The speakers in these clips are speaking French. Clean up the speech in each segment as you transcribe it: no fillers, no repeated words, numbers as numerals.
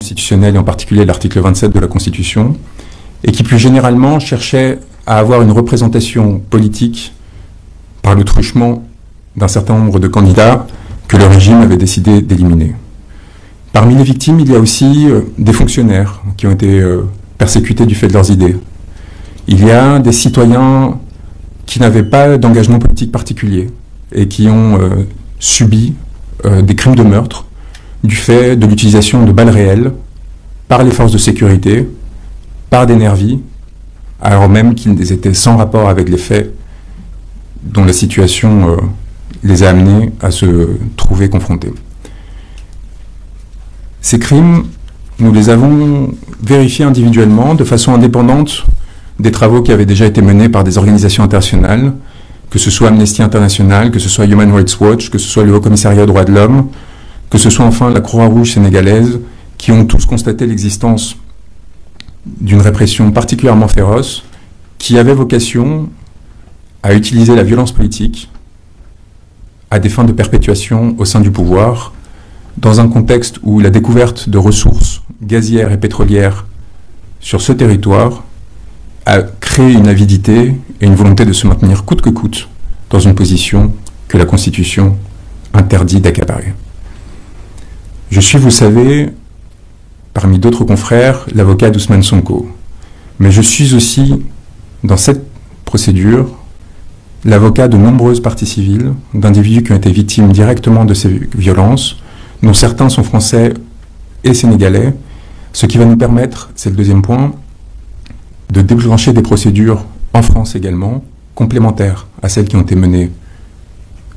constitutionnelle et en particulier l'article 27 de la Constitution, et qui plus généralement cherchait à avoir une représentation politique par le truchement d'un certain nombre de candidats que le régime avait décidé d'éliminer. Parmi les victimes, il y a aussi des fonctionnaires qui ont été persécutés du fait de leurs idées. Il y a des citoyens qui n'avaient pas d'engagement politique particulier et qui ont subi des crimes de meurtre du fait de l'utilisation de balles réelles par les forces de sécurité, par des nervis, alors même qu'ils étaient sans rapport avec les faits dont la situation les a amenés à se trouver confrontés. Ces crimes, nous les avons vérifiés individuellement, de façon indépendante des travaux qui avaient déjà été menés par des organisations internationales, que ce soit Amnesty International, que ce soit Human Rights Watch, que ce soit le Haut Commissariat aux droits de l'homme, que ce soit enfin la Croix-Rouge sénégalaise, qui ont tous constaté l'existence d'une répression particulièrement féroce, qui avait vocation à utiliser la violence politique à des fins de perpétuation au sein du pouvoir, dans un contexte où la découverte de ressources gazières et pétrolières sur ce territoire a créé une avidité et une volonté de se maintenir coûte que coûte dans une position que la Constitution interdit d'accaparer. Je suis, vous savez, parmi d'autres confrères, l'avocat d'Ousmane Sonko. Mais je suis aussi, dans cette procédure, l'avocat de nombreuses parties civiles, d'individus qui ont été victimes directement de ces violences, dont certains sont français et sénégalais, ce qui va nous permettre, c'est le deuxième point, de déclencher des procédures en France également, complémentaires à celles qui ont été menées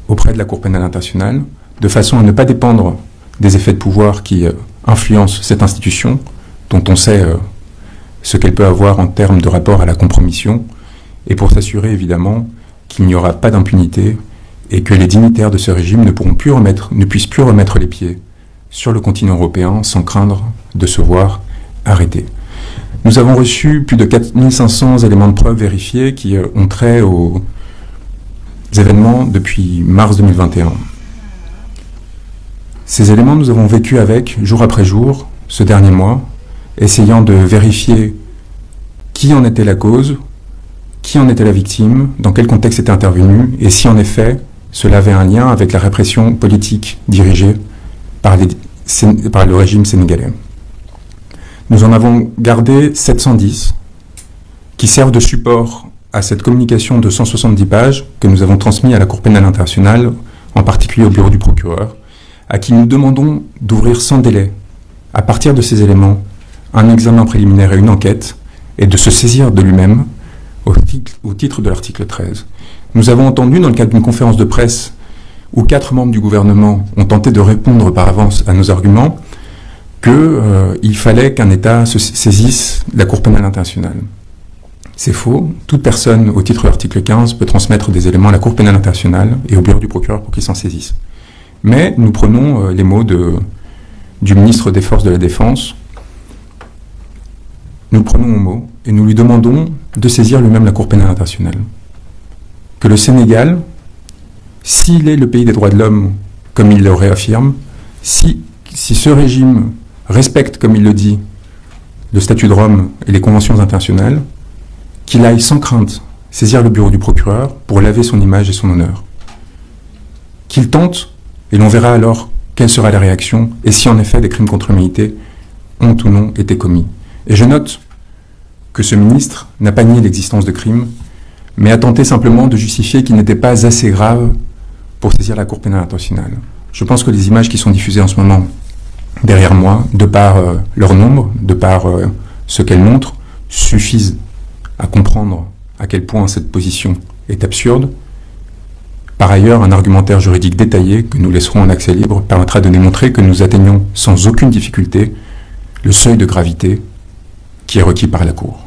auprès de la Cour pénale internationale, de façon à ne pas dépendre des effets de pouvoir qui influencent cette institution, dont on sait ce qu'elle peut avoir en termes de rapport à la compromission, et pour s'assurer évidemment qu'il n'y aura pas d'impunité et que les dignitaires de ce régime ne puissent plus remettre les pieds sur le continent européen sans craindre de se voir arrêtés. Nous avons reçu plus de 4500 éléments de preuve vérifiés qui ont trait aux événements depuis mars 2021. Ces éléments, nous avons vécu avec, jour après jour, ce dernier mois, essayant de vérifier qui en était la cause, qui en était la victime, dans quel contexte était intervenu, et si en effet cela avait un lien avec la répression politique dirigée par le régime sénégalais. Nous en avons gardé 710 qui servent de support à cette communication de 170 pages que nous avons transmis à la Cour pénale internationale, en particulier au bureau du procureur, à qui nous demandons d'ouvrir sans délai, à partir de ces éléments, un examen préliminaire et une enquête, et de se saisir de lui-même au titre de l'article 13. Nous avons entendu, dans le cadre d'une conférence de presse, où 4 membres du gouvernement ont tenté de répondre par avance à nos arguments, qu'il fallait qu'un État se saisisse de la Cour pénale internationale. C'est faux. Toute personne, au titre de l'article 15, peut transmettre des éléments à la Cour pénale internationale et au bureau du procureur pour qu'il s'en saisisse. Mais nous prenons les mots du ministre des Forces de la Défense, nous le prenons au mot et nous lui demandons de saisir lui-même la Cour pénale internationale. Que le Sénégal, s'il est le pays des droits de l'homme, comme il le réaffirme, si ce régime respecte, comme il le dit, le statut de Rome et les conventions internationales, qu'il aille sans crainte saisir le bureau du procureur pour laver son image et son honneur. Qu'il tente, et l'on verra alors quelle sera la réaction, et si en effet des crimes contre l'humanité ont ou non été commis. Et je note que ce ministre n'a pas nié l'existence de crimes, mais a tenté simplement de justifier qu'ils n'étaient pas assez graves pour saisir la Cour pénale internationale. Je pense que les images qui sont diffusées en ce moment derrière moi, de par leur nombre, de par ce qu'elles montrent, suffisent à comprendre à quel point cette position est absurde. Par ailleurs, un argumentaire juridique détaillé, que nous laisserons en accès libre, permettra de démontrer que nous atteignons sans aucune difficulté le seuil de gravité qui est requis par la Cour.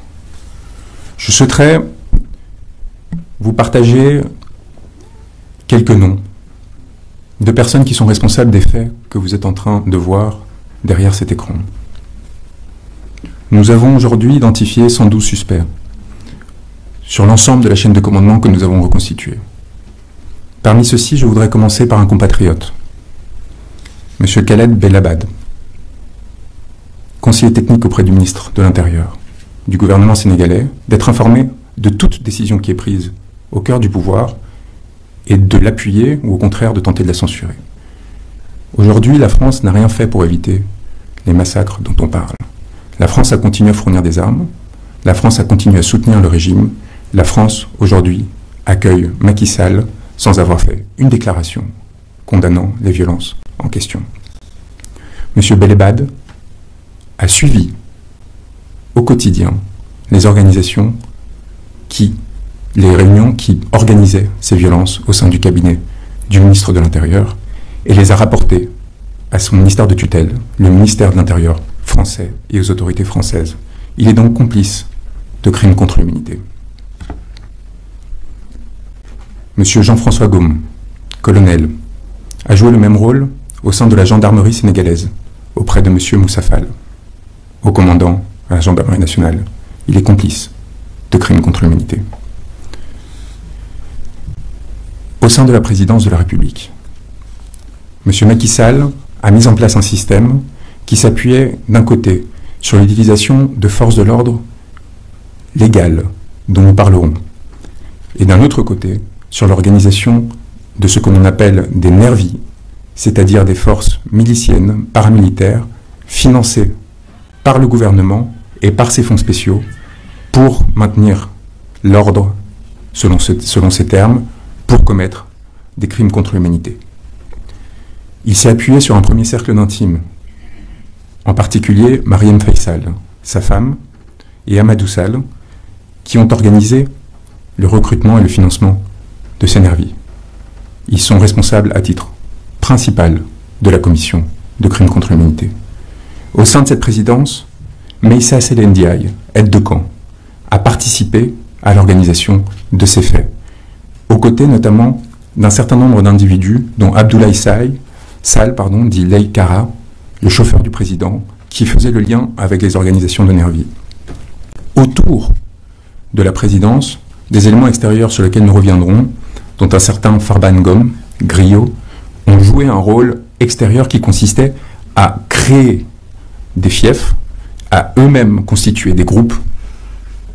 Je souhaiterais vous partager quelques noms de personnes qui sont responsables des faits que vous êtes en train de voir derrière cet écran. Nous avons aujourd'hui identifié 112 suspects sur l'ensemble de la chaîne de commandement que nous avons reconstituée. Parmi ceux-ci, je voudrais commencer par un compatriote, M. Khaled Belabad. conseiller technique auprès du ministre de l'Intérieur, du gouvernement sénégalais, d'être informé de toute décision qui est prise au cœur du pouvoir et de l'appuyer ou au contraire de tenter de la censurer. Aujourd'hui, la France n'a rien fait pour éviter les massacres dont on parle. La France a continué à fournir des armes, la France a continué à soutenir le régime, la France, aujourd'hui, accueille Macky Sall sans avoir fait une déclaration condamnant les violences en question. M. Belebad a suivi au quotidien les organisations les réunions qui organisaient ces violences au sein du cabinet du ministre de l'Intérieur et les a rapportées à son ministère de tutelle, le ministère de l'Intérieur français et aux autorités françaises. Il est donc complice de crimes contre l'humanité. Monsieur Jean-François Gaume, colonel, a joué le même rôle au sein de la gendarmerie sénégalaise, auprès de Monsieur Moussa Fall, au commandant à la gendarmerie nationale. Il est complice de crimes contre l'humanité. Au sein de la présidence de la République, Monsieur Macky Sall a mis en place un système qui s'appuyait d'un côté sur l'utilisation de forces de l'ordre légales, dont nous parlerons, et d'un autre côté sur l'organisation de ce que l'on appelle des nervis, c'est-à-dire des forces miliciennes, paramilitaires, financées par le gouvernement et par ses fonds spéciaux pour maintenir l'ordre, selon ces termes, pour commettre des crimes contre l'humanité. Il s'est appuyé sur un premier cercle d'intimes, en particulier Mariam Faisal, sa femme, et Amadou Sall, qui ont organisé le recrutement et le financement de ces nervis. Ils sont responsables à titre principal de la commission de crimes contre l'humanité. Au sein de cette présidence, Meïssa Sélé Ndiaye, aide de camp, a participé à l'organisation de ces faits, aux côtés notamment d'un certain nombre d'individus, dont Abdoulaye Sall, dit Lei Kara, le chauffeur du président, qui faisait le lien avec les organisations de nervis. Autour de la présidence, des éléments extérieurs sur lesquels nous reviendrons, dont un certain Farban Ngom, griot, ont joué un rôle extérieur qui consistait à créer des fiefs, à eux-mêmes constituer des groupes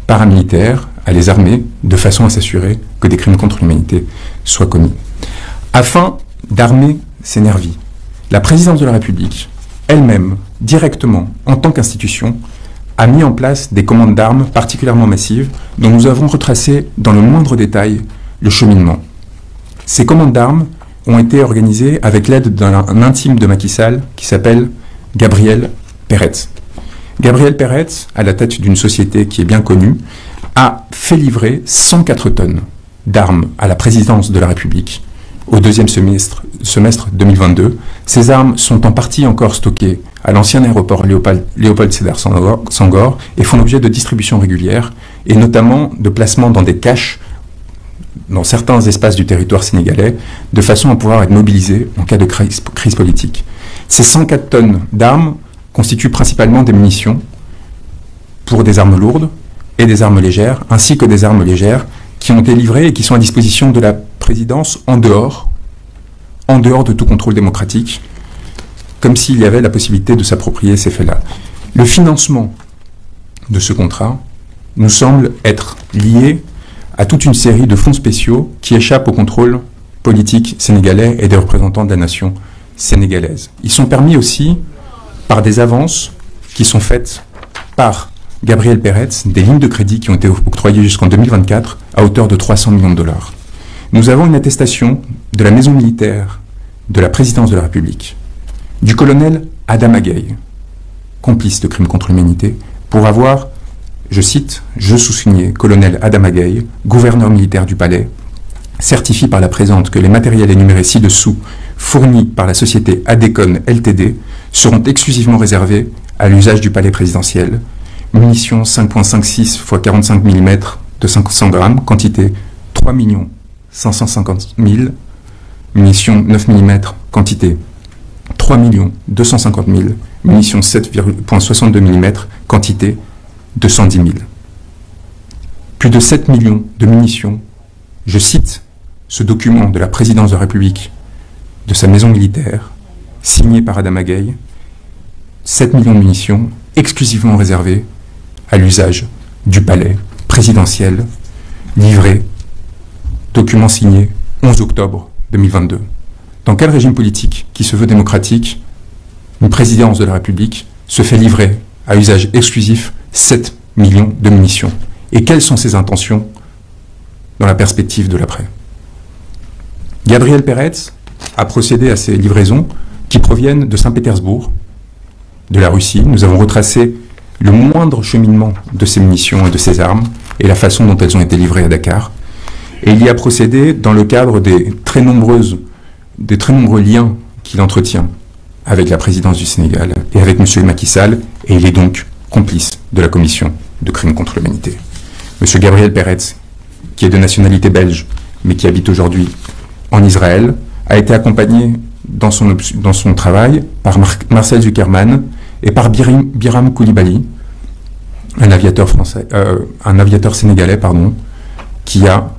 paramilitaires, à les armer, de façon à s'assurer que des crimes contre l'humanité soient commis. Afin d'armer ces nervis, la présidence de la République, elle-même, directement, en tant qu'institution, a mis en place des commandes d'armes particulièrement massives dont nous avons retracé dans le moindre détail le cheminement. Ces commandes d'armes ont été organisées avec l'aide d'un intime de Macky Sall qui s'appelle Gabriel Peretz. Gabriel Peretz, à la tête d'une société qui est bien connue, a fait livrer 104 tonnes d'armes à la présidence de la République au deuxième semestre 2022. Ces armes sont en partie encore stockées à l'ancien aéroport Léopold Sédar Senghor et font l'objet de distributions régulières et notamment de placement dans des caches dans certains espaces du territoire sénégalais de façon à pouvoir être mobilisés en cas de crise politique. Ces 104 tonnes d'armes constituent principalement des munitions pour des armes lourdes et des armes légères, ainsi que des armes légères qui ont été livrées et qui sont à disposition de la présidence en dehors de tout contrôle démocratique, comme s'il y avait la possibilité de s'approprier ces faits-là. Le financement de ce contrat nous semble être lié à toute une série de fonds spéciaux qui échappent au contrôle politique sénégalais et des représentants de la nation sénégalaise. Ils sont permis aussi par des avances qui sont faites par Gabriel Peretz, des lignes de crédit qui ont été octroyées jusqu'en 2024 à hauteur de 300 millions de dollars. Nous avons une attestation de la maison militaire de la présidence de la République, du colonel Adama Gaye, complice de crimes contre l'humanité, pour avoir, je cite, je sous-signais, colonel Adama Gaye, gouverneur militaire du palais, certifie par la présente que les matériels énumérés ci-dessous, fournis par la société Adecon Ltd, seront exclusivement réservés à l'usage du palais présidentiel. Munitions 5.56 x 45 mm de 500 grammes, quantité 3 550 000, munitions 9 mm, quantité 3 250 000, munitions 7,62 mm, quantité 210 000. Plus de 7 millions de munitions, je cite ce document de la présidence de la République, de sa maison militaire, signé par Adama Gaye, 7 millions de munitions exclusivement réservés à l'usage du palais présidentiel, livré, document signé 11 octobre 2022. Dans quel régime politique qui se veut démocratique, une présidence de la République se fait livrer à usage exclusif 7 millions de munitions? Et quelles sont ses intentions dans la perspective de l'après? Gabriel Peretz a procédé à ces livraisons qui proviennent de Saint-Pétersbourg, de la Russie. Nous avons retracé le moindre cheminement de ces munitions et de ces armes et la façon dont elles ont été livrées à Dakar. Et il y a procédé dans le cadre des très nombreux liens qu'il entretient avec la présidence du Sénégal et avec M. Macky Sall, et il est donc complice de la commission de crimes contre l'humanité. M. Gabriel Peretz, qui est de nationalité belge, mais qui habite aujourd'hui en Israël, a été accompagné dans son travail par Marcel Zuckerman et par Biram Koulibaly, un aviateur sénégalais, qui a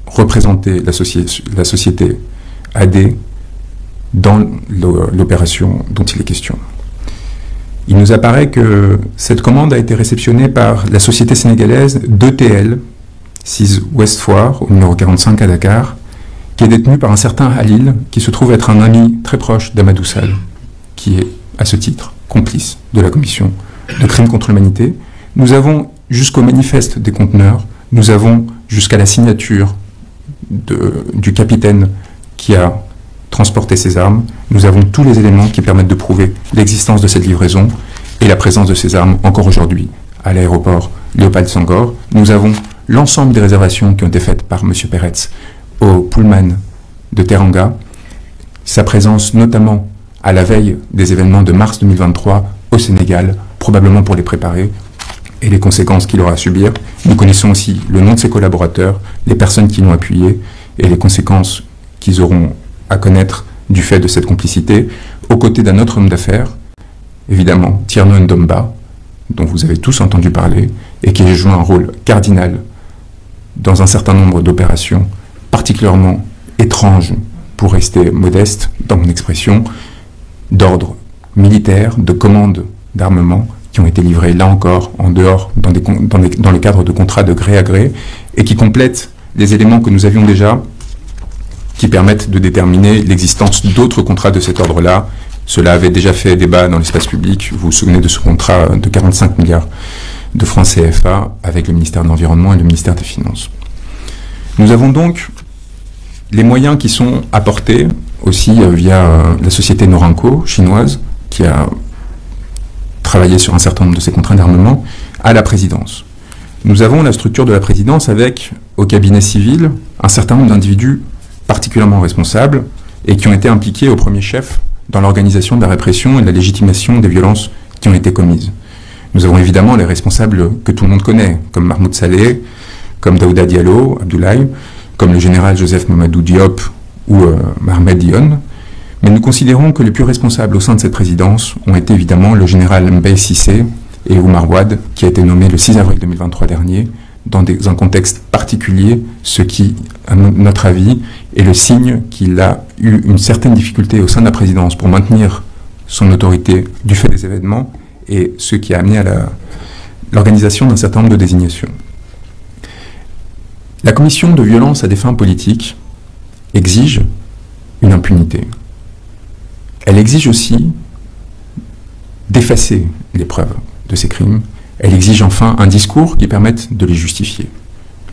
représenté la société AD dans l'opération dont il est question. Il nous apparaît que cette commande a été réceptionnée par la société sénégalaise d'ETL, 6 Ouest Foire, au numéro 45 à Dakar, qui est détenue par un certain Halil, qui se trouve être un ami très proche d'Amadou Sall, qui est, à ce titre, complice de la commission de crimes contre l'humanité. Nous avons jusqu'au manifeste des conteneurs, nous avons jusqu'à la signature du capitaine qui a transporté ces armes, nous avons tous les éléments qui permettent de prouver l'existence de cette livraison et la présence de ces armes encore aujourd'hui à l'aéroport Léopold Senghor. Nous avons l'ensemble des réservations qui ont été faites par M. Peretz au Pullman de Teranga, sa présence notamment à la veille des événements de mars 2023 au Sénégal, probablement pour les préparer, et les conséquences qu'il aura à subir. Nous connaissons aussi le nom de ses collaborateurs, les personnes qui l'ont appuyé, et les conséquences qu'ils auront à connaître du fait de cette complicité, aux côtés d'un autre homme d'affaires, évidemment Tierno Ndomba, dont vous avez tous entendu parler, et qui a joué un rôle cardinal dans un certain nombre d'opérations particulièrement étranges, pour rester modeste dans mon expression, d'ordre militaire, de commandes d'armement, qui ont été livrées là encore en dehors, dans le cadre de contrats de gré à gré, et qui complètent les éléments que nous avions déjà, qui permettent de déterminer l'existence d'autres contrats de cet ordre-là. Cela avait déjà fait débat dans l'espace public. Vous vous souvenez de ce contrat de 45 milliards de francs CFA avec le ministère de l'Environnement et le ministère des Finances. Nous avons donc les moyens qui sont apportés aussi via la société Norinco chinoise, qui a travaillé sur un certain nombre de ces contrats d'armement, à la présidence. Nous avons la structure de la présidence avec, au cabinet civil, un certain nombre d'individus particulièrement responsables et qui ont été impliqués au premier chef dans l'organisation de la répression et de la légitimation des violences qui ont été commises. Nous avons évidemment les responsables que tout le monde connaît, comme Mahmoud Saleh, comme Daouda Diallo, Abdoulaye, comme le général Joseph Mamadou Diop ou Mohamed Dione. Mais nous considérons que les plus responsables au sein de cette présidence ont été évidemment le général Mbaye Cissé et Oumar Wade, qui a été nommé le 6 avril 2023 dernier, dans un contexte particulier, ce qui, à notre avis, est le signe qu'il a eu une certaine difficulté au sein de la présidence pour maintenir son autorité du fait des événements, et ce qui a amené à l'organisation d'un certain nombre de désignations. La commission de violence à des fins politiques exige une impunité. Elle exige aussi d'effacer les preuves de ces crimes. Elle exige enfin un discours qui permette de les justifier.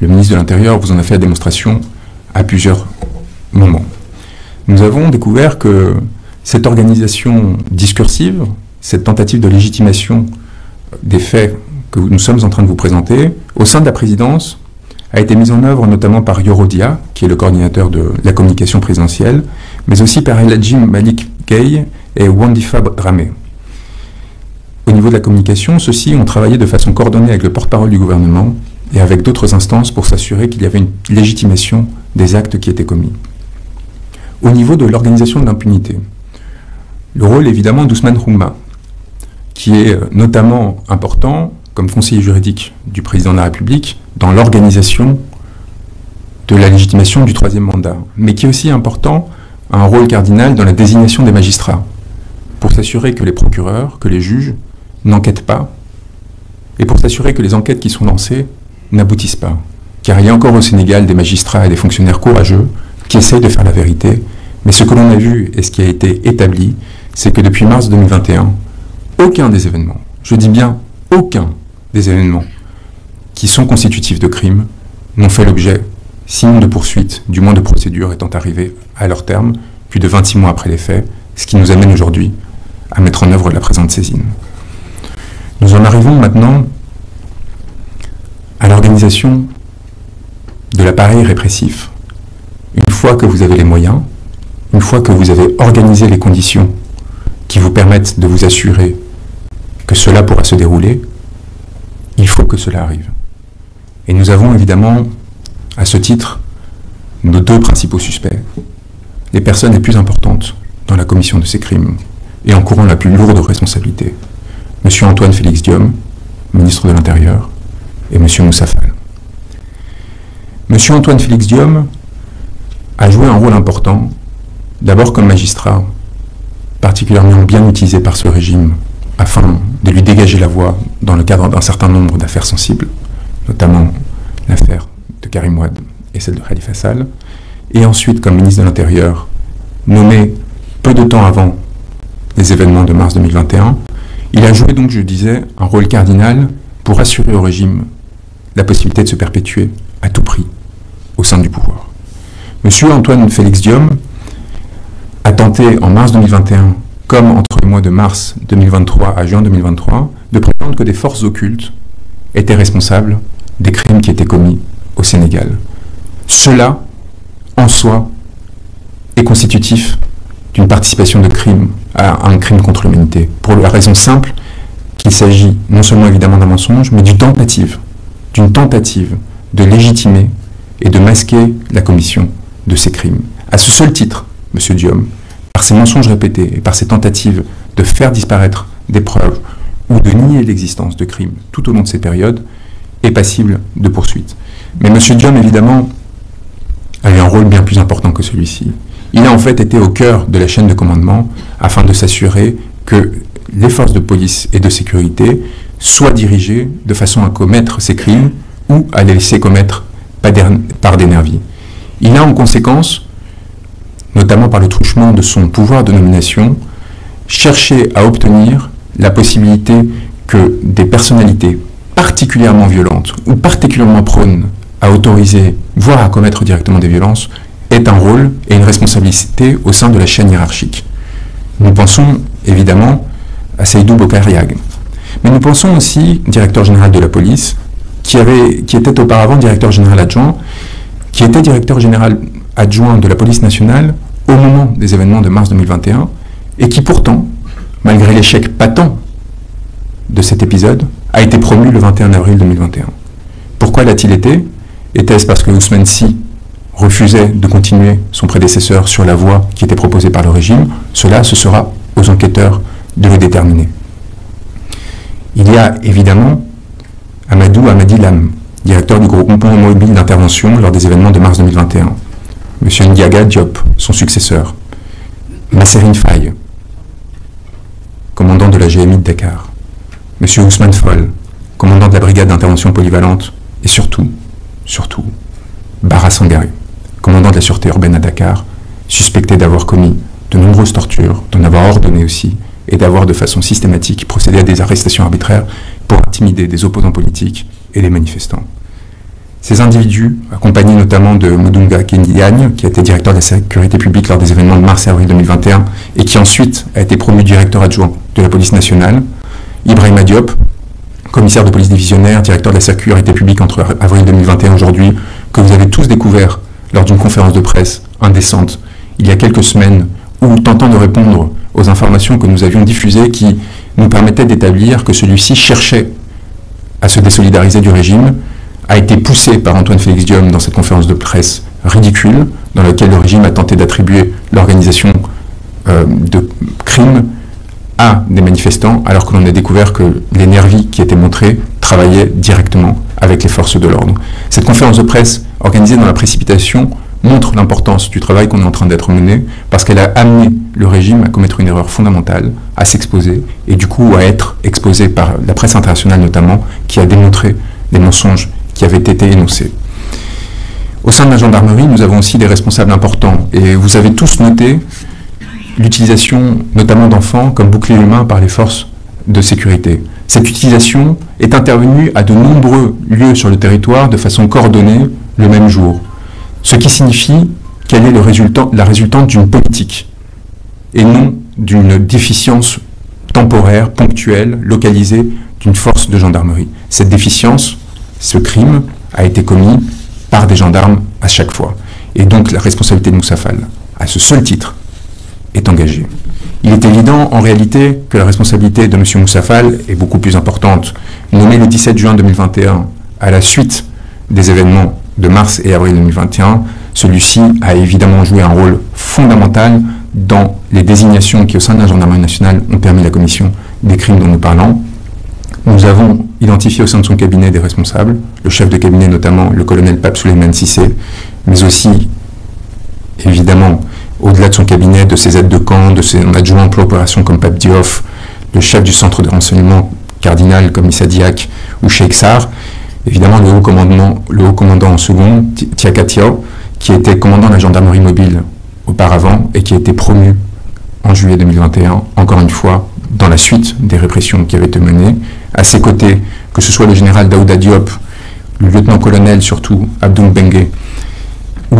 Le ministre de l'Intérieur vous en a fait la démonstration à plusieurs moments. Nous avons découvert que cette organisation discursive, cette tentative de légitimation des faits que nous sommes en train de vous présenter, au sein de la présidence, a été mise en œuvre notamment par Yorodia, qui est le coordinateur de la communication présidentielle, mais aussi par El Hadji Malik Gueye et Wandifa Dramé. Au niveau de la communication, ceux-ci ont travaillé de façon coordonnée avec le porte-parole du gouvernement et avec d'autres instances pour s'assurer qu'il y avait une légitimation des actes qui étaient commis. Au niveau de l'organisation de l'impunité, le rôle évidemment d'Ousmane Houma, qui est notamment important comme conseiller juridique du président de la République dans l'organisation de la légitimation du troisième mandat, mais qui est aussi important, a un rôle cardinal dans la désignation des magistrats, pour s'assurer que les procureurs, que les juges n'enquêtent pas et pour s'assurer que les enquêtes qui sont lancées n'aboutissent pas. Car il y a encore au Sénégal des magistrats et des fonctionnaires courageux qui essayent de faire la vérité, mais ce que l'on a vu et ce qui a été établi, c'est que depuis mars 2021, aucun des événements, je dis bien aucun des événements qui sont constitutifs de crimes n'ont fait l'objet, sinon de poursuites, du moins de procédures étant arrivées à leur terme, plus de 26 mois après les faits, ce qui nous amène aujourd'hui à mettre en œuvre la présente saisine. Nous en arrivons maintenant à l'organisation de l'appareil répressif. Une fois que vous avez les moyens, une fois que vous avez organisé les conditions qui vous permettent de vous assurer que cela pourra se dérouler, il faut que cela arrive. Et nous avons évidemment, à ce titre, nos deux principaux suspects, les personnes les plus importantes dans la commission de ces crimes et encourant la plus lourde responsabilité. M. Antoine Félix Diome, ministre de l'Intérieur, et M. Moussa Fall. M. Antoine Félix Diome a joué un rôle important, d'abord comme magistrat, particulièrement bien utilisé par ce régime, afin de lui dégager la voie dans le cadre d'un certain nombre d'affaires sensibles, notamment l'affaire de Karim Wade et celle de Khalifa Sall, et ensuite comme ministre de l'Intérieur, nommé peu de temps avant les événements de mars 2021, il a joué donc, je disais, un rôle cardinal pour assurer au régime la possibilité de se perpétuer à tout prix au sein du pouvoir. Monsieur Antoine Félix Diome a tenté en mars 2021, comme entre le mois de mars 2023 à juin 2023, de prétendre que des forces occultes étaient responsables des crimes qui étaient commis au Sénégal. Cela, en soi, est constitutif d'une participation de crime à un crime contre l'humanité, pour la raison simple qu'il s'agit non seulement évidemment d'un mensonge, mais d'une tentative de légitimer et de masquer la commission de ces crimes. À ce seul titre, M. Diome, par ses mensonges répétés et par ses tentatives de faire disparaître des preuves ou de nier l'existence de crimes tout au long de ces périodes, est passible de poursuite. Mais M. Diome, évidemment, a eu un rôle bien plus important que celui-ci. Il a en fait été au cœur de la chaîne de commandement afin de s'assurer que les forces de police et de sécurité soient dirigées de façon à commettre ces crimes ou à les laisser commettre par des nervis. Il a en conséquence, notamment par le truchement de son pouvoir de nomination, cherché à obtenir la possibilité que des personnalités particulièrement violentes ou particulièrement prônes à autoriser, voire à commettre directement des violences, aient un rôle et une responsabilité au sein de la chaîne hiérarchique. Nous pensons évidemment à Seydou Bokar Yag, mais nous pensons aussi au directeur général de la police, qui était auparavant directeur général adjoint, qui était directeur général adjoint de la police nationale au moment des événements de mars 2021, et qui pourtant, malgré l'échec patent de cet épisode, a été promu le 21 avril 2021. Pourquoi l'a-t-il été? Était-ce parce que Ousmane Sy refusait de continuer son prédécesseur sur la voie qui était proposée par le régime? Cela, ce sera aux enquêteurs de le déterminer. Il y a évidemment Amadou Amadi Lam, directeur du groupement mobile d'intervention lors des événements de mars 2021. M. Ndiaga Diop, son successeur. Nasserine Faye, commandant de la GMI de Dakar. M. Ousmane Fall, commandant de la brigade d'intervention polyvalente. Et surtout, Bara Sangaré, commandant de la sûreté urbaine à Dakar, suspecté d'avoir commis de nombreuses tortures, d'en avoir ordonné aussi, et d'avoir de façon systématique procédé à des arrestations arbitraires pour intimider des opposants politiques et des manifestants. Ces individus, accompagnés notamment de Mudunga Kendiagne, qui a été directeur de la sécurité publique lors des événements de mars et avril 2021, et qui ensuite a été promu directeur adjoint de la police nationale, Ibrahima Diop, commissaire de police divisionnaire, directeur de la sécurité publique entre avril 2021 et aujourd'hui, que vous avez tous découvert lors d'une conférence de presse indécente il y a quelques semaines, où tentant de répondre aux informations que nous avions diffusées qui nous permettaient d'établir que celui-ci cherchait à se désolidariser du régime, a été poussé par Antoine Félix Diome dans cette conférence de presse ridicule, dans laquelle le régime a tenté d'attribuer l'organisation de crimes à des manifestants, alors que l'on a découvert que les nervis qui étaient montrés travaillaient directement avec les forces de l'ordre. Cette conférence de presse, organisée dans la précipitation, montre l'importance du travail qu'on est en train d'être mené, parce qu'elle a amené le régime à commettre une erreur fondamentale, à s'exposer, et du coup à être exposé par la presse internationale notamment, qui a démontré des mensonges qui avaient été énoncés. Au sein de la gendarmerie, nous avons aussi des responsables importants, et vous avez tous noté l'utilisation notamment d'enfants comme bouclier humain par les forces de sécurité. Cette utilisation est intervenue à de nombreux lieux sur le territoire de façon coordonnée le même jour, ce qui signifie qu'elle est la résultante d'une politique et non d'une déficience temporaire, ponctuelle, localisée d'une force de gendarmerie. Cette déficience, ce crime, a été commis par des gendarmes à chaque fois. Et donc la responsabilité de Moussa Fall, à ce seul titre, est engagée. Il est évident en réalité que la responsabilité de M. Moussa Fall est beaucoup plus importante. Nommé le 17 juin 2021 à la suite des événements de mars et avril 2021, celui-ci a évidemment joué un rôle fondamental dans les désignations qui, au sein de la gendarmerie nationale, ont permis la commission des crimes dont nous parlons. Nous avons identifié au sein de son cabinet des responsables, le chef de cabinet notamment, le colonel Pape Souleymane Cissé, mais aussi, évidemment, au-delà de son cabinet, de ses aides de camp, de ses adjoints pour l'opération comme Pape Diouf, le chef du centre de renseignement cardinal comme Issa Diak ou Cheikh Sarr, évidemment le haut commandant en second, Tiaka Tiao, qui était commandant de la gendarmerie mobile auparavant et qui a été promu en juillet 2021, encore une fois, dans la suite des répressions qui avaient été menées. À ses côtés, que ce soit le général Daouda Diop, le lieutenant-colonel surtout, Abdoul Bengue, ou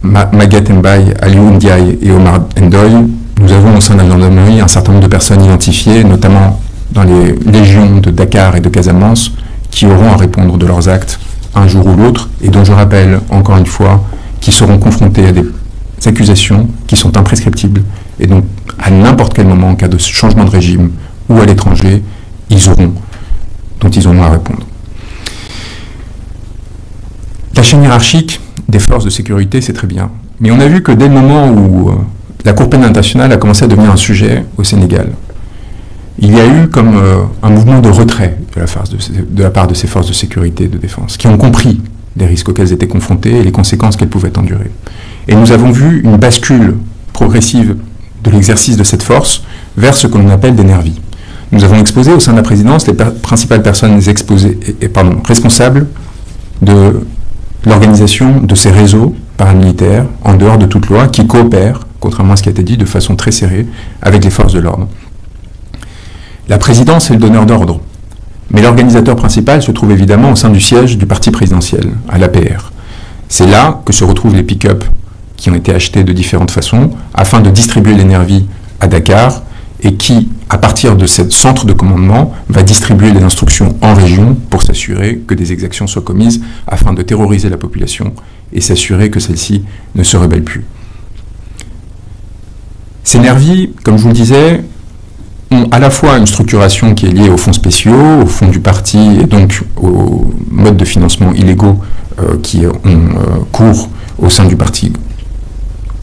Maguette Mbaye, Aliou Ndiaye et Omar Ndoye, nous avons au sein de la gendarmerie un certain nombre de personnes identifiées, notamment dans les légions de Dakar et de Casamance, qui auront à répondre de leurs actes un jour ou l'autre, et dont je rappelle encore une fois qu'ils seront confrontés à des accusations qui sont imprescriptibles, et donc à n'importe quel moment, en cas de changement de régime ou à l'étranger, dont ils auront à répondre. La chaîne hiérarchique des forces de sécurité, c'est très bien. Mais on a vu que dès le moment où la Cour pénale internationale a commencé à devenir un sujet au Sénégal, il y a eu comme un mouvement de retrait de la part de ces forces de sécurité et de défense, qui ont compris les risques auxquels elles étaient confrontées et les conséquences qu'elles pouvaient endurer. Et nous avons vu une bascule progressive de l'exercice de cette force vers ce que l'on appelle des nervis. Nous avons exposé au sein de la présidence les principales personnes responsables de l'organisation de ces réseaux paramilitaires, en dehors de toute loi, qui coopèrent, contrairement à ce qui a été dit, de façon très serrée, avec les forces de l'ordre. La présidence est le donneur d'ordre, mais l'organisateur principal se trouve évidemment au sein du siège du parti présidentiel, à l'APR. C'est là que se retrouvent les pick-up qui ont été achetés de différentes façons, afin de distribuer les nervis à Dakar, et qui, à partir de ce centre de commandement, va distribuer les instructions en région pour s'assurer que des exactions soient commises afin de terroriser la population et s'assurer que celle-ci ne se rebelle plus. Ces nervis, comme je vous le disais, ont à la fois une structuration qui est liée aux fonds spéciaux, aux fonds du parti et donc aux modes de financement illégaux qui ont cours au sein du parti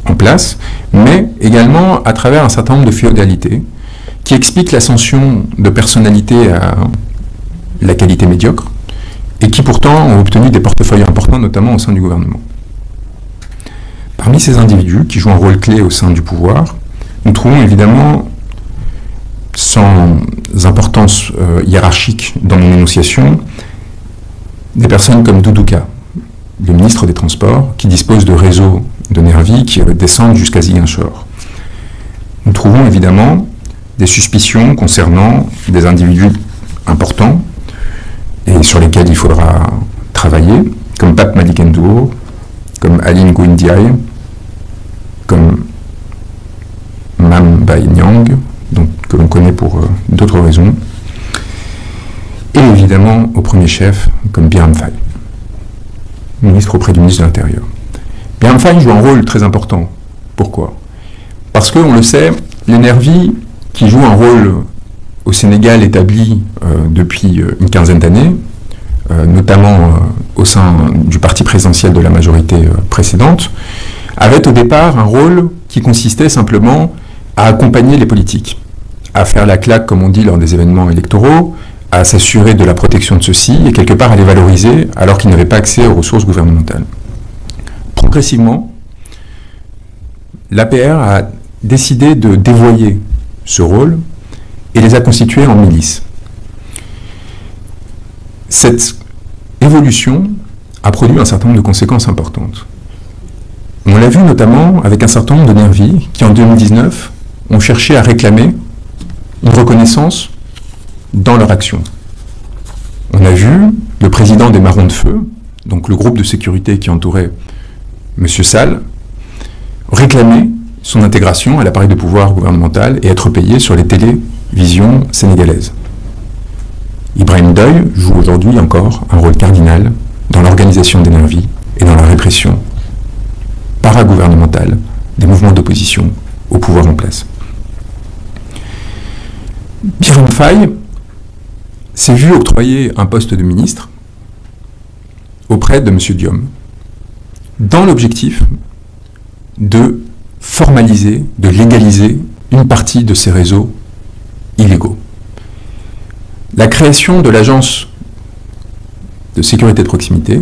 en place, mais également à travers un certain nombre de féodalités qui expliquent l'ascension de personnalités à la qualité médiocre et qui pourtant ont obtenu des portefeuilles importants, notamment au sein du gouvernement. Parmi ces individus qui jouent un rôle clé au sein du pouvoir, nous trouvons évidemment, sans importance hiérarchique dans mon énonciation, des personnes comme Doudouka, le ministre des Transports, qui dispose de réseaux de nervis qui descendent jusqu'à Ziguinchor. Nous trouvons évidemment des suspicions concernant des individus importants et sur lesquels il faudra travailler, comme Pape Malik Ndour, comme Aline Gouindiaye, comme Mam Baye Nyang, que l'on connaît pour d'autres raisons, et évidemment au premier chef, comme Birame Faye, ministre auprès du ministre de l'Intérieur. Birame Faye joue un rôle très important. Pourquoi? Parce qu'on le sait, les nervis qui jouent un rôle au Sénégal établi depuis une quinzaine d'années, notamment au sein du parti présidentiel de la majorité précédente, avaient au départ un rôle qui consistait simplement à accompagner les politiques, à faire la claque, comme on dit, lors des événements électoraux, à s'assurer de la protection de ceux-ci et quelque part à les valoriser alors qu'ils n'avaient pas accès aux ressources gouvernementales. progressivement, l'APR a décidé de dévoyer ce rôle et les a constitués en milices. Cette évolution a produit un certain nombre de conséquences importantes. On l'a vu notamment avec un certain nombre de nervis qui, en 2019, ont cherché à réclamer une reconnaissance dans leur action. On a vu le président des Marrons de Feu, donc le groupe de sécurité qui entourait M. Sall, réclamer son intégration à l'appareil de pouvoir gouvernemental et être payé sur les télévisions sénégalaises. Ibrahim Deuil joue aujourd'hui encore un rôle cardinal dans l'organisation des nervis et dans la répression paragouvernementale des mouvements d'opposition au pouvoir en place. Birame Faye s'est vu octroyer un poste de ministre auprès de M. Diom, dans l'objectif de formaliser, de légaliser une partie de ces réseaux illégaux. La création de l'agence de sécurité de proximité,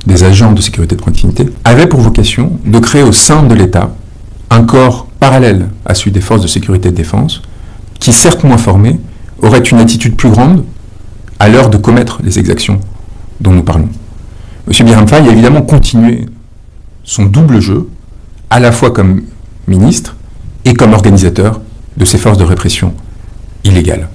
des agents de sécurité de proximité, avait pour vocation de créer au sein de l'État un corps parallèle à celui des forces de sécurité et de défense, qui, certes moins formés, aurait une attitude plus grande à l'heure de commettre les exactions dont nous parlons. M. Birame Faye a évidemment continué son double jeu, à la fois comme ministre et comme organisateur de ces forces de répression illégales.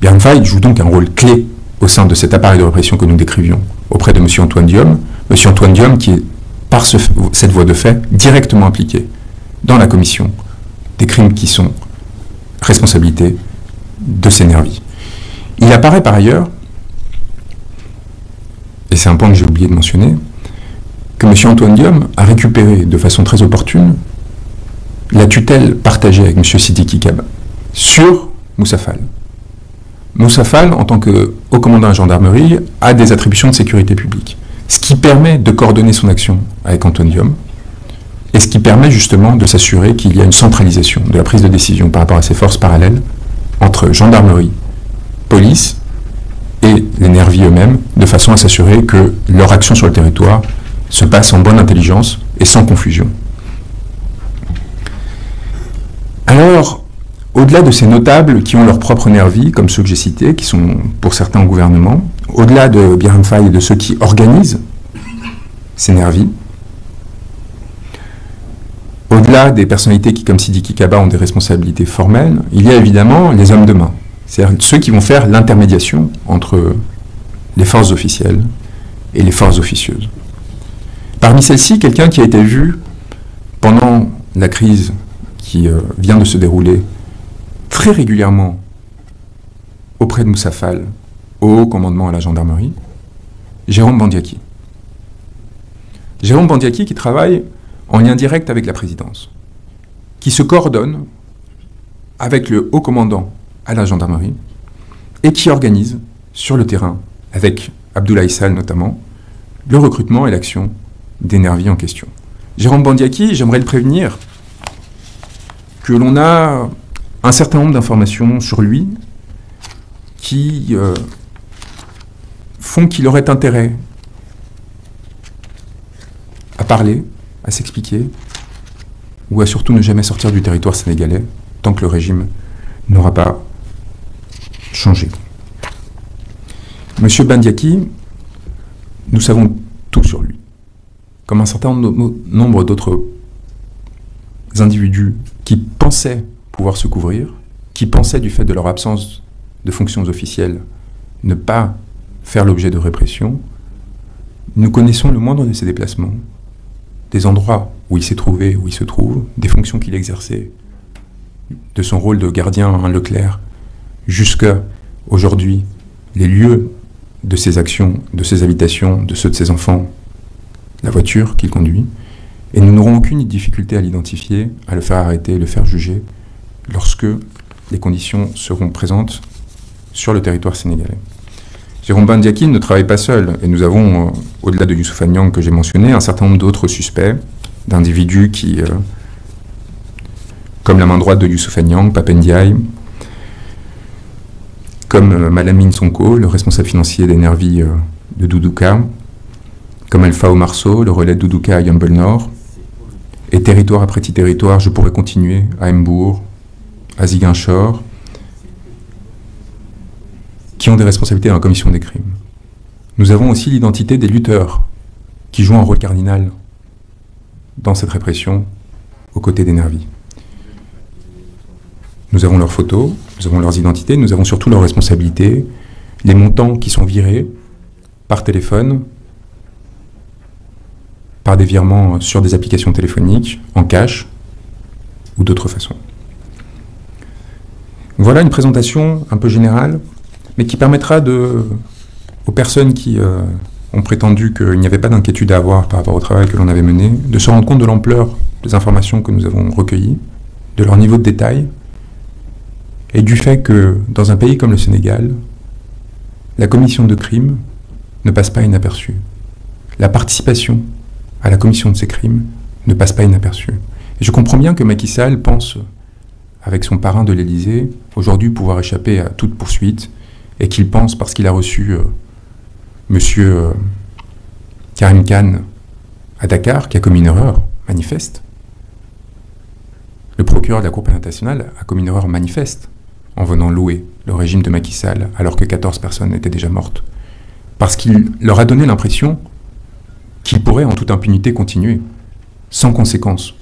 Birame Faye joue donc un rôle clé au sein de cet appareil de répression que nous décrivions auprès de M. Antoine Diom. M. Antoine Diom qui est, par cette voie de fait, directement impliqué dans la commission des crimes qui sont responsabilité de ces nervis. Il apparaît par ailleurs, et c'est un point que j'ai oublié de mentionner, que M. Antoine Diom a récupéré de façon très opportune la tutelle partagée avec M. Sidiki Kaba sur Moussa Fall. Moussa Fall, en tant que haut commandant de la gendarmerie, a des attributions de sécurité publique, ce qui permet de coordonner son action avec Antoine Diom, et ce qui permet justement de s'assurer qu'il y a une centralisation de la prise de décision par rapport à ces forces parallèles entre gendarmerie, police et les nervis eux-mêmes, de façon à s'assurer que leur action sur le territoire se passe en bonne intelligence et sans confusion. Alors, au-delà de ces notables qui ont leurs propres nervis, comme ceux que j'ai cités, qui sont pour certains au gouvernement, au-delà de Birame Faye et de ceux qui organisent ces nervis, au-delà des personnalités qui, comme Sidiki Kaba, ont des responsabilités formelles, il y a évidemment les hommes de main, c'est-à-dire ceux qui vont faire l'intermédiation entre les forces officielles et les forces officieuses. Parmi celles-ci, quelqu'un qui a été vu pendant la crise qui vient de se dérouler très régulièrement auprès de Moussa Fall, au haut commandement à la gendarmerie, Jérôme Bandiaki. Jérôme Bandiaki qui travaille en lien direct avec la présidence, qui se coordonne avec le haut commandant à la gendarmerie et qui organise sur le terrain, avec Abdoulaye Sall notamment, le recrutement et l'action des nervis en question. Jérôme Bandiaki, j'aimerais le prévenir que l'on a un certain nombre d'informations sur lui qui font qu'il aurait intérêt à parler, à s'expliquer, ou à surtout ne jamais sortir du territoire sénégalais tant que le régime n'aura pas changé. Monsieur Bandiaki, nous savons tout sur lui, comme un certain nombre d'autres individus qui pensaient pouvoir se couvrir, qui pensaient du fait de leur absence de fonctions officielles ne pas faire l'objet de répression. Nous connaissons le moindre de ses déplacements, des endroits où il s'est trouvé, où il se trouve, des fonctions qu'il exerçait, de son rôle de gardien à Leclerc, jusqu'à aujourd'hui, les lieux de ses actions, de ses habitations, de ceux de ses enfants, la voiture qu'il conduit, et nous n'aurons aucune difficulté à l'identifier, à le faire arrêter, le faire juger, lorsque les conditions seront présentes sur le territoire sénégalais. Jérôme Bandiaki ne travaille pas seul, et nous avons, au-delà de Youssoupha Niang que j'ai mentionné, un certain nombre d'autres suspects, d'individus qui, comme la main droite de Youssoupha Niang, Pape Ndiaye, comme Malamine Sonko, le responsable financier des nervis de Doudouka, comme Alpha au Marceau, le relais de Doudouka à Yumble Nord, et territoire après petit territoire, je pourrais continuer à Embourg, à Ziguinchor, qui ont des responsabilités dans la commission des crimes. Nous avons aussi l'identité des lutteurs qui jouent un rôle cardinal dans cette répression aux côtés des nervis. Nous avons leurs photos, nous avons leurs identités, nous avons surtout leurs responsabilités, les montants qui sont virés par téléphone, par des virements sur des applications téléphoniques, en cash ou d'autres façons. Voilà une présentation un peu générale, mais qui permettra aux personnes qui ont prétendu qu'il n'y avait pas d'inquiétude à avoir par rapport au travail que l'on avait mené, de se rendre compte de l'ampleur des informations que nous avons recueillies, de leur niveau de détail, et du fait que, dans un pays comme le Sénégal, la commission de crimes ne passe pas inaperçue. La participation à la commission de ces crimes ne passe pas inaperçue. Et je comprends bien que Macky Sall pense, avec son parrain de l'Élysée, aujourd'hui pouvoir échapper à toute poursuite, et qu'il pense, parce qu'il a reçu Monsieur Karim Khan à Dakar, qui a commis une erreur manifeste. Le procureur de la Cour pénale internationale a commis une erreur manifeste en venant louer le régime de Macky Sall alors que 14 personnes étaient déjà mortes. Parce qu'il leur a donné l'impression qu'ils pourraient en toute impunité continuer, sans conséquence,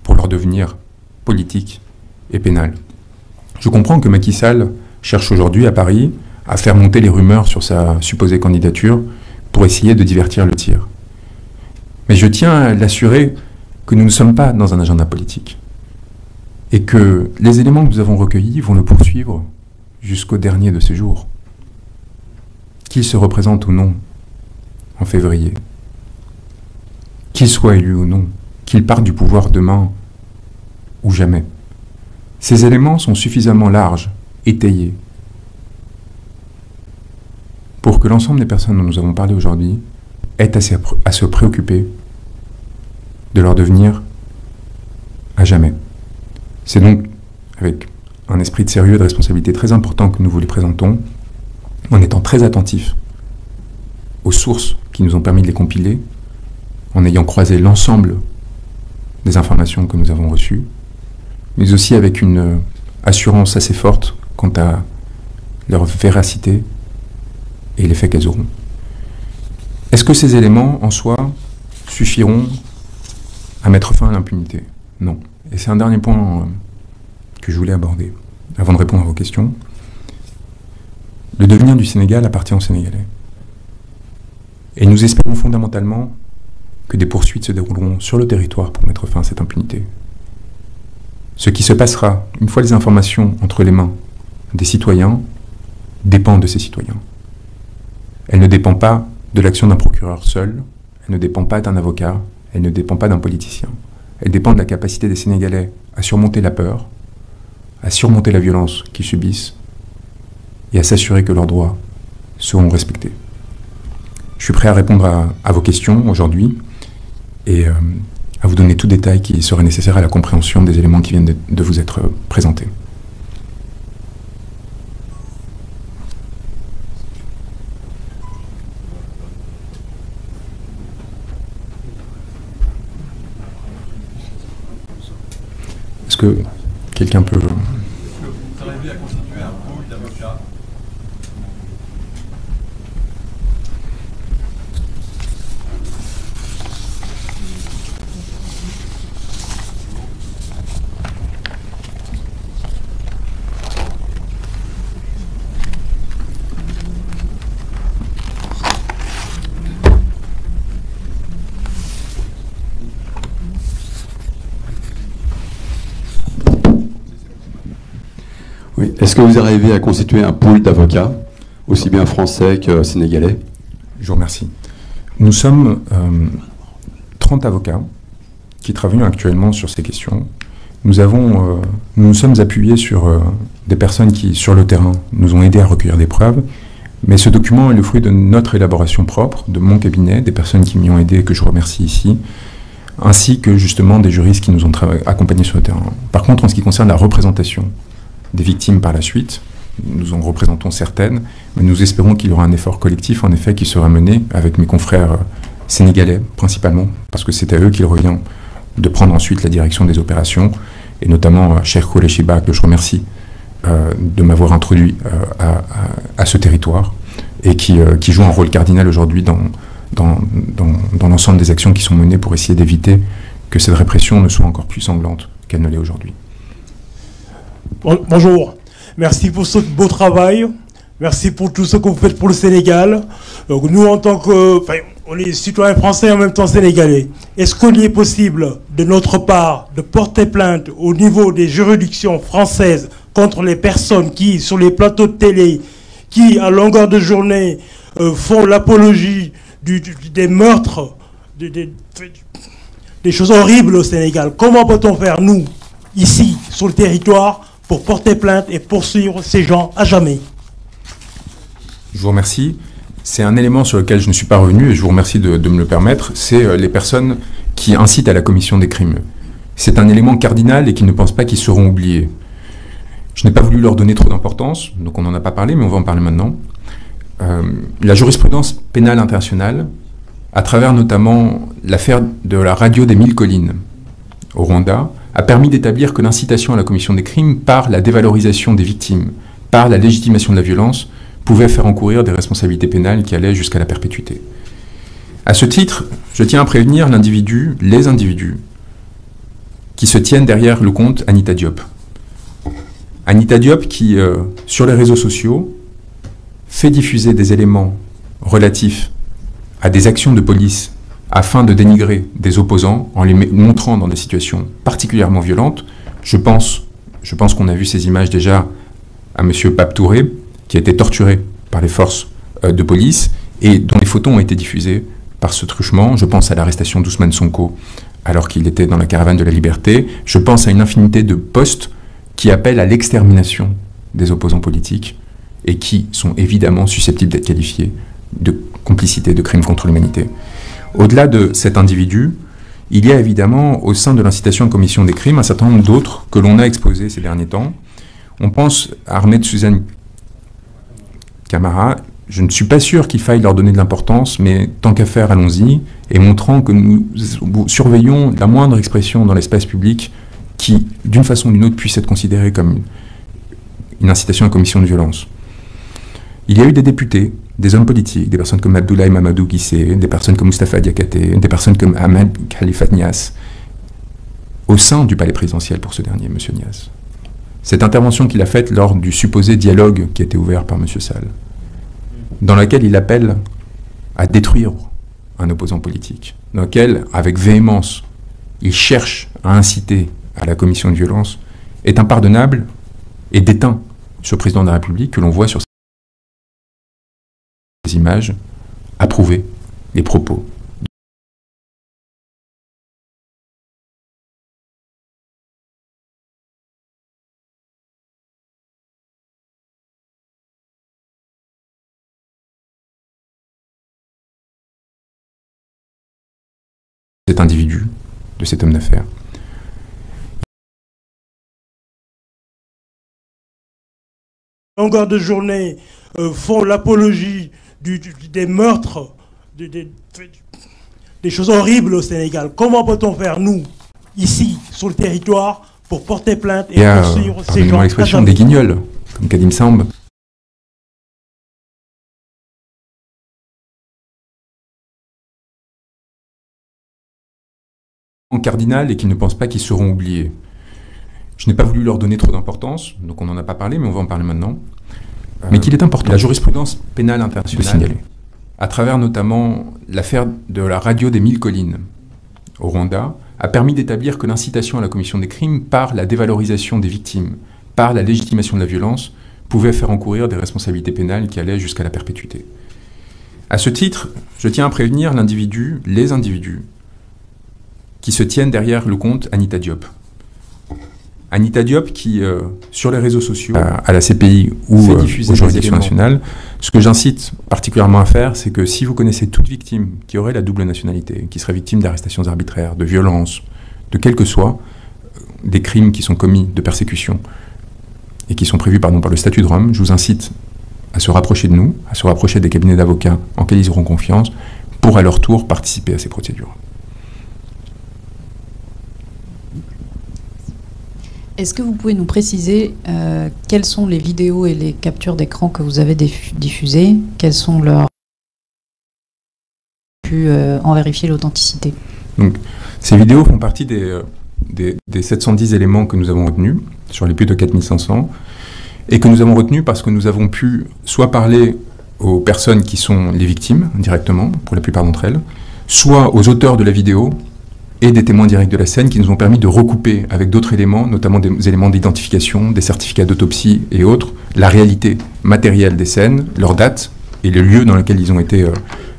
pour leur devenir politique et pénal. Je comprends que Macky Sall cherche aujourd'hui à Paris à faire monter les rumeurs sur sa supposée candidature pour essayer de divertir le tir. Mais je tiens à l'assurer que nous ne sommes pas dans un agenda politique et que les éléments que nous avons recueillis vont le poursuivre jusqu'au dernier de ses jours. Qu'il se représente ou non en février, qu'il soit élu ou non, qu'il parte du pouvoir demain ou jamais. Ces éléments sont suffisamment larges, étayés, pour que l'ensemble des personnes dont nous avons parlé aujourd'hui aient à se préoccuper de leur devenir à jamais. C'est donc avec un esprit de sérieux et de responsabilité très important que nous vous les présentons, en étant très attentifs aux sources qui nous ont permis de les compiler, en ayant croisé l'ensemble des informations que nous avons reçues, mais aussi avec une assurance assez forte quant à leur véracité et l'effet qu'elles auront. Est-ce que ces éléments, en soi, suffiront à mettre fin à l'impunité? Non. Et c'est un dernier point que je voulais aborder, avant de répondre à vos questions. Le devenir du Sénégal appartient aux Sénégalais. Et nous espérons fondamentalement que des poursuites se dérouleront sur le territoire pour mettre fin à cette impunité. Ce qui se passera, une fois les informations entre les mains des citoyens, dépend de ces citoyens. Elle ne dépend pas de l'action d'un procureur seul, elle ne dépend pas d'un avocat, elle ne dépend pas d'un politicien. Elle dépend de la capacité des Sénégalais à surmonter la peur, à surmonter la violence qu'ils subissent et à s'assurer que leurs droits seront respectés. Je suis prêt à répondre à vos questions aujourd'hui et à vous donner tout détail qui serait nécessaire à la compréhension des éléments qui viennent de vous être présentés. Est-ce que quelqu'un peut... Vous arrivez à constituer un pool d'avocats? Oui. Est-ce que vous arrivez à constituer un pool d'avocats, aussi bien français que sénégalais? Je vous remercie. Nous sommes 30 avocats qui travaillons actuellement sur ces questions. Nous nous sommes appuyés sur des personnes qui, sur le terrain, nous ont aidés à recueillir des preuves. Mais ce document est le fruit de notre élaboration propre, de mon cabinet, des personnes qui m'y ont aidé et que je remercie ici, ainsi que justement des juristes qui nous ont accompagnés sur le terrain. Par contre, en ce qui concerne la représentation des victimes par la suite, nous en représentons certaines, mais nous espérons qu'il y aura un effort collectif, en effet, qui sera mené avec mes confrères sénégalais, principalement, parce que c'est à eux qu'il revient de prendre ensuite la direction des opérations, et notamment Cheikh Kourechiba, que je remercie de m'avoir introduit à ce territoire, et qui joue un rôle cardinal aujourd'hui dans l'ensemble des actions qui sont menées pour essayer d'éviter que cette répression ne soit encore plus sanglante qu'elle ne l'est aujourd'hui. Bonjour, merci pour ce beau travail, merci pour tout ce que vous faites pour le Sénégal. Donc nous, en tant que... on est citoyens français et en même temps sénégalais. Est-ce qu'il est possible, de notre part, de porter plainte au niveau des juridictions françaises contre les personnes qui, sur les plateaux de télé, qui, à longueur de journée, font l'apologie des meurtres, des choses horribles au Sénégal? Comment peut-on faire, nous, ici, sur le territoire, pour porter plainte et poursuivre ces gens à jamais? Je vous remercie. C'est un élément sur lequel je ne suis pas revenu, et je vous remercie de me le permettre, c'est les personnes qui incitent à la commission des crimes. C'est un élément cardinal et qui ne pense pas qu'ils seront oubliés. Je n'ai pas voulu leur donner trop d'importance, donc on n'en a pas parlé, mais on va en parler maintenant. La jurisprudence pénale internationale, à travers notamment l'affaire de la radio des 1000 collines au Rwanda, a permis d'établir que l'incitation à la commission des crimes par la dévalorisation des victimes, par la légitimation de la violence, pouvait faire encourir des responsabilités pénales qui allaient jusqu'à la perpétuité. À ce titre, je tiens à prévenir les individus qui se tiennent derrière le compte Anita Diop. Anita Diop qui, sur les réseaux sociaux, fait diffuser des éléments relatifs à des actions de police afin de dénigrer des opposants en les montrant dans des situations particulièrement violentes. Je pense qu'on a vu ces images déjà à M. Pape Touré, qui a été torturé par les forces de police et dont les photos ont été diffusées par ce truchement. Je pense à l'arrestation d'Ousmane Sonko alors qu'il était dans la caravane de la liberté. Je pense à une infinité de posts qui appellent à l'extermination des opposants politiques et qui sont évidemment susceptibles d'être qualifiés de complicité, de crimes contre l'humanité. Au-delà de cet individu, il y a évidemment au sein de l'incitation à commission des crimes un certain nombre d'autres que l'on a exposés ces derniers temps. On pense à Ahmed Suzanne Camara. Je ne suis pas sûr qu'il faille leur donner de l'importance, mais tant qu'à faire, allons-y, et montrant que nous surveillons la moindre expression dans l'espace public qui, d'une façon ou d'une autre, puisse être considérée comme une incitation à commission de violence. Il y a eu des députés, des hommes politiques, des personnes comme Abdoulaye Mamadou Guissé, des personnes comme Moustapha Diakhaté, des personnes comme Ahmed Khalifa Niasse, au sein du palais présidentiel pour ce dernier, M. Niasse. Cette intervention qu'il a faite lors du supposé dialogue qui a été ouvert par M. Sall, dans laquelle il appelle à détruire un opposant politique, dans laquelle, avec véhémence, il cherche à inciter à la commission de violence, est impardonnable et déteint ce président de la République que l'on voit sur ces images approuver les propos. Cet individu, de cet homme d'affaires. Longueur de journée, font l'apologie des meurtres, des choses horribles au Sénégal. Comment peut-on faire, nous, ici, sur le territoire, pour porter plainte et poursuivre ces gens? L'expression des guignols, comme Kadim Samb. Cardinal et qu'ils ne pensent pas qu'ils seront oubliés. Je n'ai pas voulu leur donner trop d'importance, donc on n'en a pas parlé, mais on va en parler maintenant. Mais qu'il est important. La jurisprudence pénale internationale, à travers notamment l'affaire de la radio des 1000 collines au Rwanda, a permis d'établir que l'incitation à la commission des crimes par la dévalorisation des victimes, par la légitimation de la violence, pouvait faire encourir des responsabilités pénales qui allaient jusqu'à la perpétuité. À ce titre, je tiens à prévenir les individus qui se tiennent derrière le compte Anita Diop. Anita Diop qui, sur les réseaux sociaux, à la CPI ou aux juridictions nationales, ce que j'incite particulièrement à faire, c'est que si vous connaissez toute victime qui aurait la double nationalité, qui serait victime d'arrestations arbitraires, de violences, de quel que soit, des crimes qui sont commis, de persécution, et qui sont prévues par le statut de Rome, je vous incite à se rapprocher de nous, à se rapprocher des cabinets d'avocats en lesquels ils auront confiance, pour à leur tour participer à ces procédures. Est-ce que vous pouvez nous préciser quelles sont les vidéos et les captures d'écran que vous avez diffusées? Quelles sont leurs... pu en vérifier l'authenticité? Donc, ces vidéos font partie des 710 éléments que nous avons retenus, sur les plus de 4500, et que nous avons retenus parce que nous avons pu soit parler aux personnes qui sont les victimes, directement, pour la plupart d'entre elles, soit aux auteurs de la vidéo et des témoins directs de la scène qui nous ont permis de recouper avec d'autres éléments, notamment des éléments d'identification, des certificats d'autopsie et autres, la réalité matérielle des scènes, leur date et les lieux dans lesquels ils ont été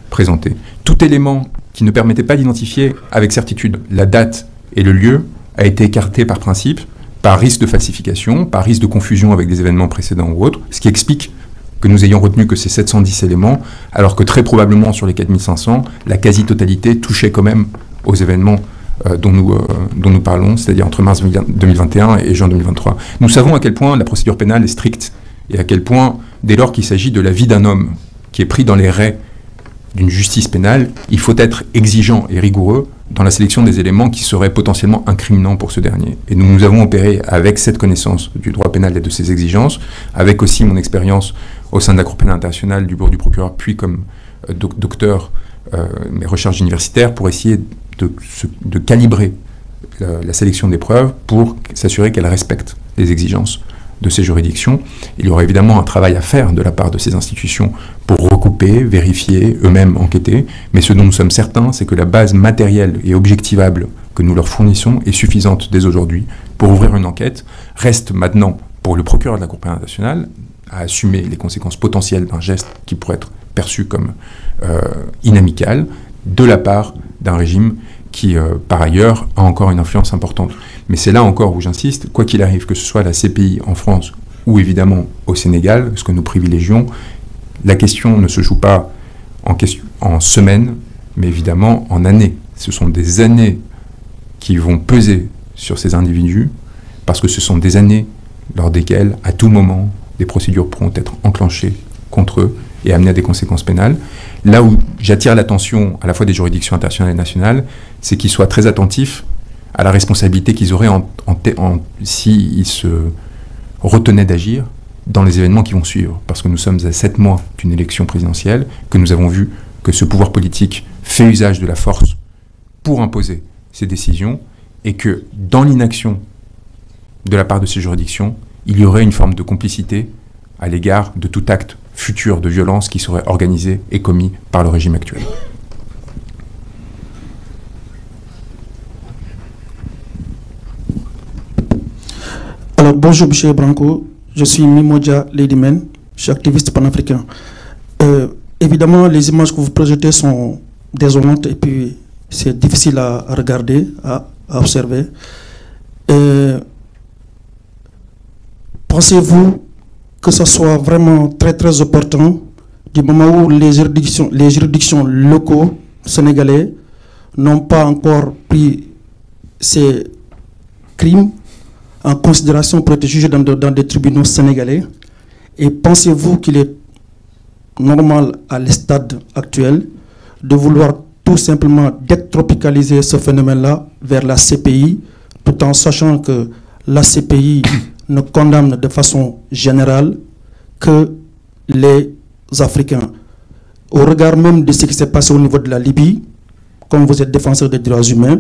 présentés. Tout élément qui ne permettait pas d'identifier avec certitude la date et le lieu a été écarté par principe, par risque de falsification, par risque de confusion avec des événements précédents ou autres, ce qui explique que nous ayons retenu que ces 710 éléments, alors que très probablement sur les 4500, la quasi-totalité touchait quand même aux événements dont nous parlons, c'est-à-dire entre mars 2021 et juin 2023. Nous savons à quel point la procédure pénale est stricte, et à quel point, dès lors qu'il s'agit de la vie d'un homme qui est pris dans les rets d'une justice pénale, il faut être exigeant et rigoureux dans la sélection des éléments qui seraient potentiellement incriminants pour ce dernier. Et nous avons opéré avec cette connaissance du droit pénal et de ses exigences, avec aussi mon expérience au sein de la Cour pénale internationale, du bureau du procureur, puis comme docteur, mes recherches universitaires, pour essayer de calibrer la sélection des preuves pour s'assurer qu'elles respectent les exigences de ces juridictions. Il y aura évidemment un travail à faire de la part de ces institutions pour recouper, vérifier, eux-mêmes enquêter, mais ce dont nous sommes certains, c'est que la base matérielle et objectivable que nous leur fournissons est suffisante dès aujourd'hui pour ouvrir une enquête. Reste maintenant pour le procureur de la Cour pénale internationale à assumer les conséquences potentielles d'un geste qui pourrait être perçu comme inamical de la part d'un régime qui, par ailleurs, a encore une influence importante. Mais c'est là encore où j'insiste, quoi qu'il arrive, que ce soit la CPI en France ou évidemment au Sénégal, ce que nous privilégions, la question ne se joue pas en semaines, mais évidemment en années. Ce sont des années qui vont peser sur ces individus, parce que ce sont des années lors desquelles, à tout moment, des procédures pourront être enclenchées contre eux et amener à des conséquences pénales. Là où j'attire l'attention à la fois des juridictions internationales et nationales, c'est qu'ils soient très attentifs à la responsabilité qu'ils auraient s'ils se retenaient d'agir dans les événements qui vont suivre. Parce que nous sommes à 7 mois d'une élection présidentielle, que nous avons vu que ce pouvoir politique fait usage de la force pour imposer ses décisions, et que dans l'inaction de la part de ces juridictions, il y aurait une forme de complicité à l'égard de tout acte futur de violence qui serait organisé et commis par le régime actuel. Alors, bonjour, M. Branco. Je suis Mimodia Ladyman, je suis activiste panafricain. Évidemment, les images que vous projetez sont désolantes et puis c'est difficile à regarder, à observer. Pensez-vous que ce soit vraiment très très opportun du moment où les juridictions locaux sénégalais n'ont pas encore pris ces crimes en considération pour être jugés dans des tribunaux sénégalais? Et pensez-vous qu'il est normal à le stade actuel de vouloir tout simplement détropicaliser ce phénomène-là vers la CPI, tout en sachant que la CPI ne condamne de façon générale que les Africains? Au regard même de ce qui s'est passé au niveau de la Libye, comme vous êtes défenseur des droits humains,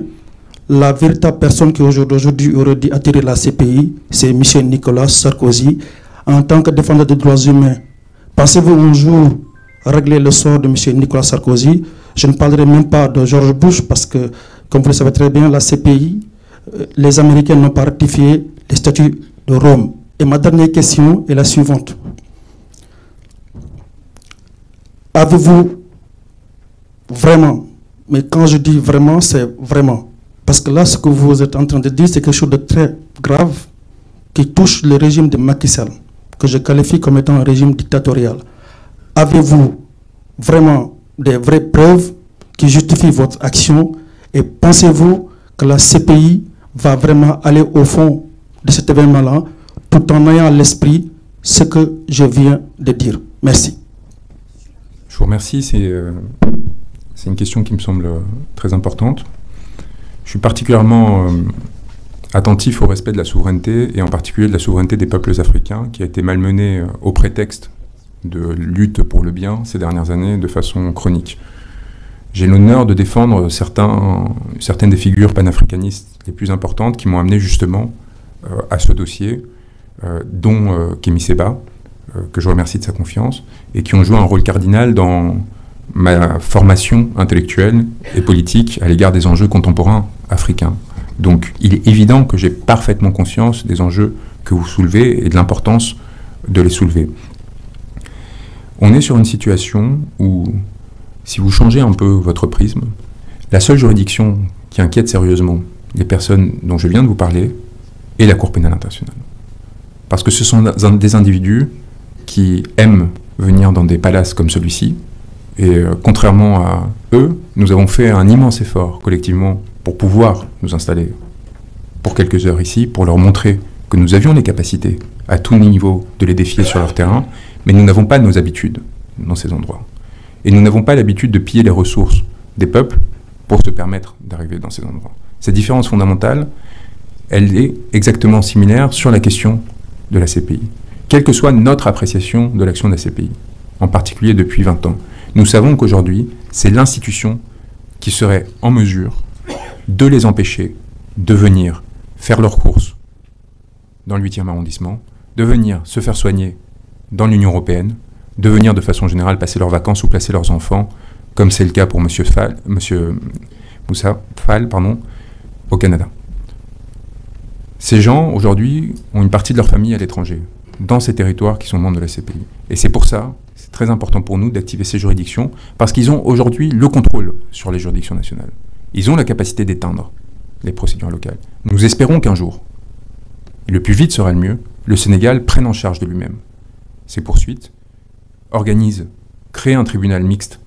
la véritable personne qui aujourd'hui aurait dû attirer la CPI, c'est M. Nicolas Sarkozy, en tant que défenseur des droits humains. Pensez-vous un jour régler le sort de M. Nicolas Sarkozy? Je ne parlerai même pas de George Bush parce que, comme vous le savez très bien, la CPI, les Américains n'ont pas ratifié les statuts de Rome. Et ma dernière question est la suivante. Avez-vous vraiment, mais quand je dis vraiment, c'est vraiment, parce que là, ce que vous êtes en train de dire, c'est quelque chose de très grave qui touche le régime de Macky Sall, que je qualifie comme étant un régime dictatorial. Avez-vous vraiment des vraies preuves qui justifient votre action, et pensez-vous que la CPI va vraiment aller au fond de cet événement-là tout en ayant à l'esprit ce que je viens de dire. Merci. Je vous remercie. C'est une question qui me semble très importante. Je suis particulièrement attentif au respect de la souveraineté, et en particulier de la souveraineté des peuples africains, qui a été malmenée au prétexte de lutte pour le bien ces dernières années de façon chronique. J'ai l'honneur de défendre certaines des figures panafricanistes les plus importantes qui m'ont amené justement à ce dossier, dont Kémy Séba, que je remercie de sa confiance, et qui ont joué un rôle cardinal dans ma formation intellectuelle et politique à l'égard des enjeux contemporains africains. Donc il est évident que j'ai parfaitement conscience des enjeux que vous soulevez et de l'importance de les soulever. On est sur une situation où, si vous changez un peu votre prisme, la seule juridiction qui inquiète sérieusement les personnes dont je viens de vous parler est la Cour pénale internationale. Parce que ce sont des individus qui aiment venir dans des palaces comme celui-ci, et contrairement à eux, nous avons fait un immense effort collectivement pour pouvoir nous installer pour quelques heures ici, pour leur montrer que nous avions les capacités à tout niveau de les défier sur leur terrain, mais nous n'avons pas nos habitudes dans ces endroits. Et nous n'avons pas l'habitude de piller les ressources des peuples pour se permettre d'arriver dans ces endroits. Cette différence fondamentale, elle est exactement similaire sur la question de la CPI. Quelle que soit notre appréciation de l'action de la CPI, en particulier depuis 20 ans, nous savons qu'aujourd'hui, c'est l'institution qui serait en mesure de les empêcher de venir faire leurs courses dans le 8e arrondissement, de venir se faire soigner dans l'Union européenne, de venir de façon générale passer leurs vacances ou placer leurs enfants, comme c'est le cas pour M. Moussa Fall, au Canada. Ces gens, aujourd'hui, ont une partie de leur famille à l'étranger, dans ces territoires qui sont membres de la CPI. Et c'est pour ça, c'est très important pour nous d'activer ces juridictions, parce qu'ils ont aujourd'hui le contrôle sur les juridictions nationales. Ils ont la capacité d'éteindre les procédures locales. Nous espérons qu'un jour, et le plus vite sera le mieux, le Sénégal prenne en charge de lui-même ses poursuites, crée un tribunal mixte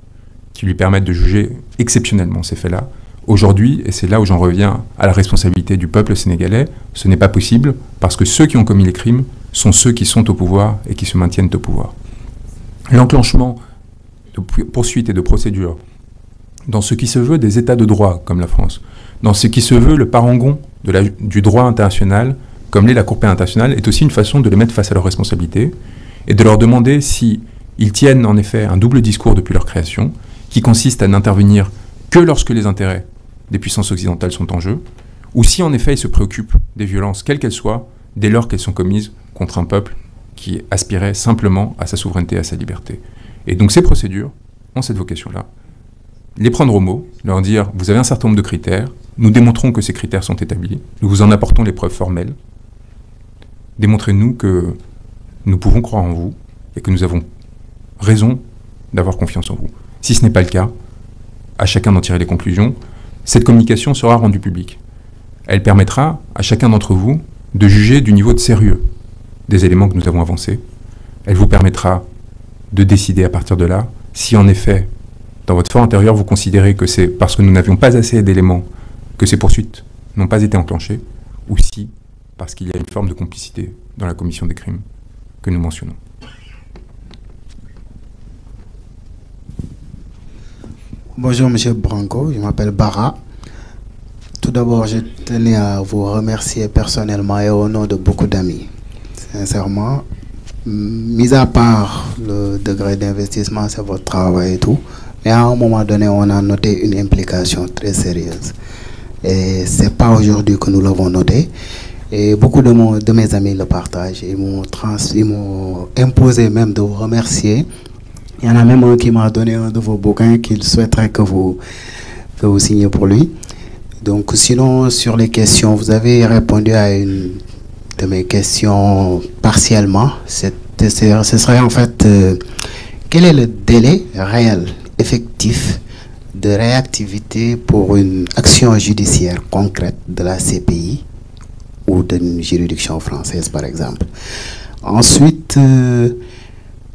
qui lui permette de juger exceptionnellement ces faits-là. Aujourd'hui, et c'est là où j'en reviens à la responsabilité du peuple sénégalais, ce n'est pas possible parce que ceux qui ont commis les crimes sont ceux qui sont au pouvoir et qui se maintiennent au pouvoir. L'enclenchement de poursuites et de procédures dans ce qui se veut des États de droit comme la France, dans ce qui se veut le parangon du droit international comme l'est la Cour pénale internationale, est aussi une façon de les mettre face à leurs responsabilités et de leur demander si ils tiennent en effet un double discours depuis leur création, qui consiste à n'intervenir que lorsque les intérêts des puissances occidentales sont en jeu, ou si en effet ils se préoccupent des violences, quelles qu'elles soient, dès lors qu'elles sont commises contre un peuple qui aspirait simplement à sa souveraineté et à sa liberté. Et donc ces procédures ont cette vocation-là. Les prendre au mot, leur dire « vous avez un certain nombre de critères, nous démontrons que ces critères sont établis, nous vous en apportons les preuves formelles, démontrez-nous que nous pouvons croire en vous et que nous avons raison d'avoir confiance en vous. Si ce n'est pas le cas, à chacun d'en tirer les conclusions, cette communication sera rendue publique. Elle permettra à chacun d'entre vous de juger du niveau de sérieux des éléments que nous avons avancés. Elle vous permettra de décider à partir de là si en effet, dans votre fort intérieur, vous considérez que c'est parce que nous n'avions pas assez d'éléments que ces poursuites n'ont pas été enclenchées, ou si parce qu'il y a une forme de complicité dans la commission des crimes que nous mentionnons. Bonjour M. Branco, je m'appelle Bara. Tout d'abord, je tenais à vous remercier personnellement et au nom de beaucoup d'amis. Sincèrement, mis à part le degré d'investissement, c'est votre travail et tout, mais à un moment donné, on a noté une implication très sérieuse. Et ce n'est pas aujourd'hui que nous l'avons noté. Et beaucoup de mes amis le partagent. Ils m'ont imposé même de vous remercier. Il y en a même un qui m'a donné un de vos bouquins qu'il souhaiterait que vous signiez pour lui. Donc sinon, sur les questions, vous avez répondu à une de mes questions partiellement. Ce serait en fait, quel est le délai réel, effectif, de réactivité pour une action judiciaire concrète de la CPI ou d'une juridiction française, par exemple. Ensuite,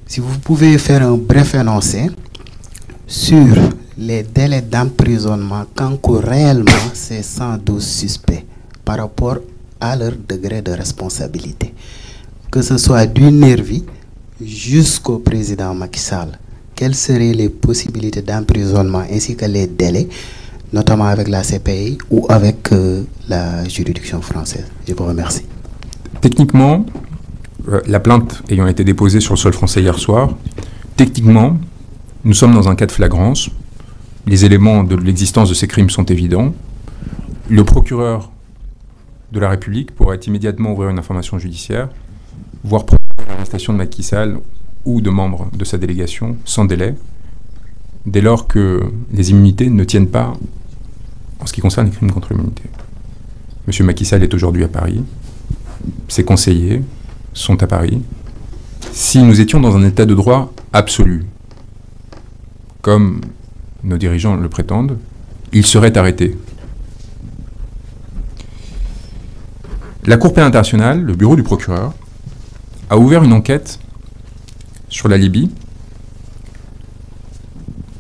si vous pouvez faire un bref énoncé sur les délais d'emprisonnement qu'encourent réellement ces 112 suspects par rapport à leur degré de responsabilité. que ce soit du nervi jusqu'au président Macky Sall, quelles seraient les possibilités d'emprisonnement ainsi que les délais, notamment avec la CPI ou avec la juridiction française? Je vous remercie. Techniquement, la plainte ayant été déposée sur le sol français hier soir, techniquement, nous sommes dans un cas de flagrance. Les éléments de l'existence de ces crimes sont évidents. Le procureur de la République pourrait immédiatement ouvrir une information judiciaire, voire prendre l'arrestation de Macky Sall ou de membres de sa délégation sans délai, dès lors que les immunités ne tiennent pas en ce qui concerne les crimes contre l'immunité. M. Macky Sall est aujourd'hui à Paris, ses conseillers sont à Paris. Si nous étions dans un état de droit absolu, comme nos dirigeants le prétendent, ils seraient arrêtés. La Cour pénale internationale, le bureau du procureur, a ouvert une enquête sur la Libye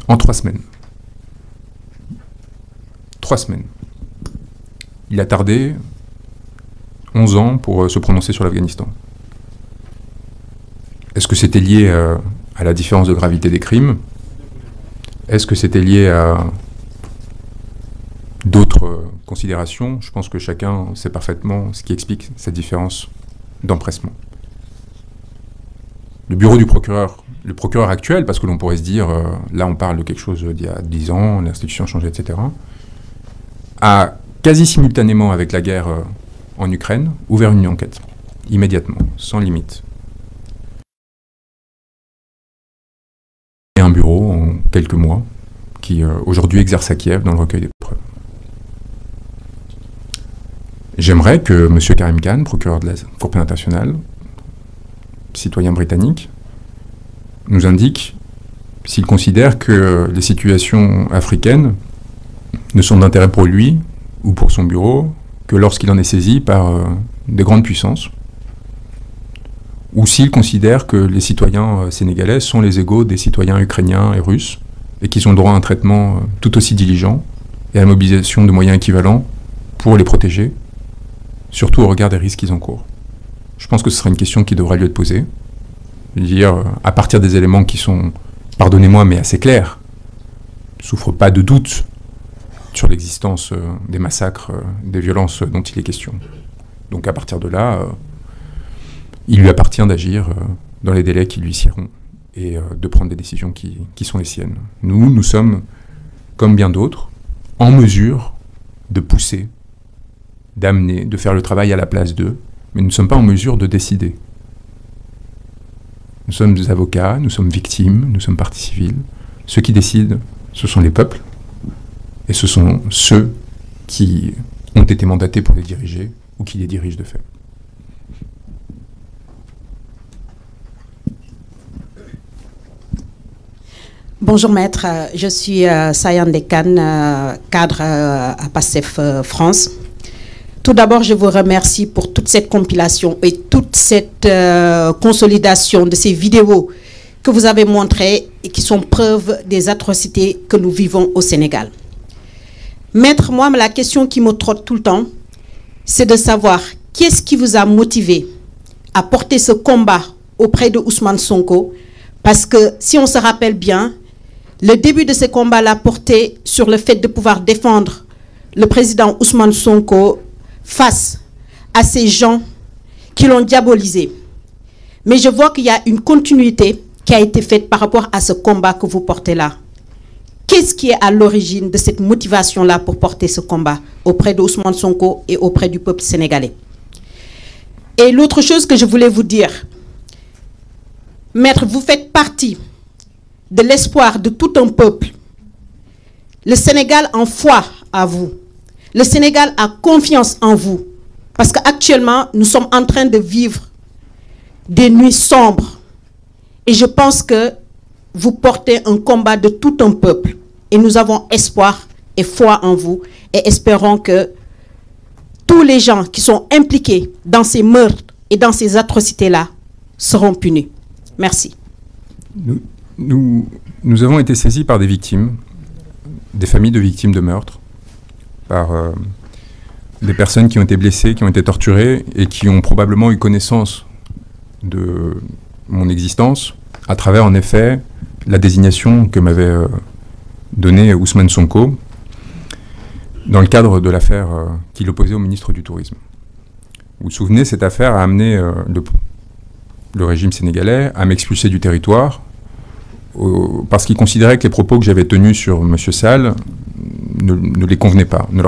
en 3 semaines. 3 semaines. Il a tardé 11 ans pour se prononcer sur l'Afghanistan. Est-ce que c'était lié à la différence de gravité des crimes? Est-ce que c'était lié à d'autres considérations? Je pense que chacun sait parfaitement ce qui explique cette différence d'empressement. Le bureau du procureur, le procureur actuel, parce que l'on pourrait se dire, là on parle de quelque chose d'il y a 10 ans, l'institution a changé, etc., a quasi simultanément avec la guerre en Ukraine ouvert une enquête, immédiatement, sans limite. Et un bureau en quelques mois qui aujourd'hui exerce à Kiev dans le recueil des preuves. J'aimerais que M. Karim Khan, procureur de la Cour pénale internationale, citoyen britannique, nous indique s'il considère que les situations africaines ne sont d'intérêt pour lui ou pour son bureau que lorsqu'il en est saisi par des grandes puissances, ou s'il considère que les citoyens sénégalais sont les égaux des citoyens ukrainiens et russes, et qu'ils ont droit à un traitement tout aussi diligent et à la mobilisation de moyens équivalents pour les protéger, surtout au regard des risques qu'ils encourent. Je pense que ce serait une question qui devrait lui être posée. Je veux dire, à partir des éléments qui sont, pardonnez-moi, mais assez clairs, ne souffrent pas de doute sur l'existence des massacres, des violences dont il est question. Donc à partir de là, il lui appartient d'agir dans les délais qui lui siéront et de prendre des décisions qui sont les siennes. Nous sommes, comme bien d'autres, en mesure de pousser, d'amener, de faire le travail à la place d'eux, mais nous ne sommes pas en mesure de décider. Nous sommes des avocats, nous sommes victimes, nous sommes partie civile. Ceux qui décident, ce sont les peuples, et ce sont ceux qui ont été mandatés pour les diriger, ou qui les dirigent de fait. Bonjour maître, je suis Sayane Dekan, cadre à PASTEF France. Tout d'abord, je vous remercie pour toute cette compilation et toute cette consolidation de ces vidéos que vous avez montrées et qui sont preuve des atrocités que nous vivons au Sénégal. Maître, moi, la question qui me trotte tout le temps, c'est de savoir qu'est-ce qui vous a motivé à porter ce combat auprès de Ousmane Sonko, parce que si on se rappelle bien, le début de ce combat l'a porté sur le fait de pouvoir défendre le président Ousmane Sonko face à ces gens qui l'ont diabolisé. Mais je vois qu'il y a une continuité qui a été faite par rapport à ce combat que vous portez là. Qu'est-ce qui est à l'origine de cette motivation-là pour porter ce combat auprès de Ousmane Sonko et auprès du peuple sénégalais? Et l'autre chose que je voulais vous dire, maître, vous faites partie de l'espoir de tout un peuple. Le Sénégal en foi à vous. Le Sénégal a confiance en vous. Parce qu'actuellement, nous sommes en train de vivre des nuits sombres. Et je pense que vous portez un combat de tout un peuple. Et nous avons espoir et foi en vous. Et espérons que tous les gens qui sont impliqués dans ces meurtres et dans ces atrocités-là seront punis. Merci. Nous avons été saisis par des victimes, des familles de victimes de meurtres, par des personnes qui ont été blessées, qui ont été torturées et qui ont probablement eu connaissance de mon existence à travers, en effet, la désignation que m'avait donnée Ousmane Sonko dans le cadre de l'affaire qui l'opposait au ministre du Tourisme. Vous vous souvenez, cette affaire a amené le régime sénégalais à m'expulser du territoire parce qu'il considérait que les propos que j'avais tenus sur M. Sall ne leur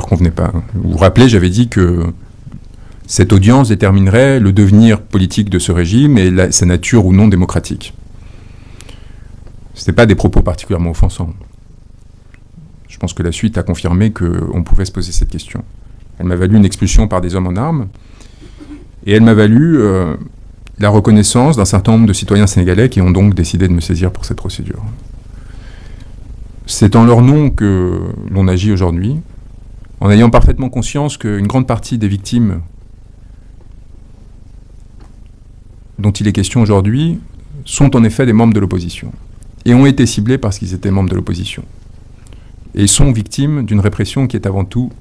convenaient pas. Vous vous rappelez, j'avais dit que cette audience déterminerait le devenir politique de ce régime et sa nature ou non démocratique. Ce n'étaient pas des propos particulièrement offensants. Je pense que la suite a confirmé qu'on pouvait se poser cette question. Elle m'a valu une expulsion par des hommes en armes, et elle m'a valu la reconnaissance d'un certain nombre de citoyens sénégalais qui ont donc décidé de me saisir pour cette procédure. C'est en leur nom que l'on agit aujourd'hui, en ayant parfaitement conscience qu'une grande partie des victimes dont il est question aujourd'hui sont en effet des membres de l'opposition, et ont été ciblés parce qu'ils étaient membres de l'opposition. Et sont victimes d'une répression qui est avant tout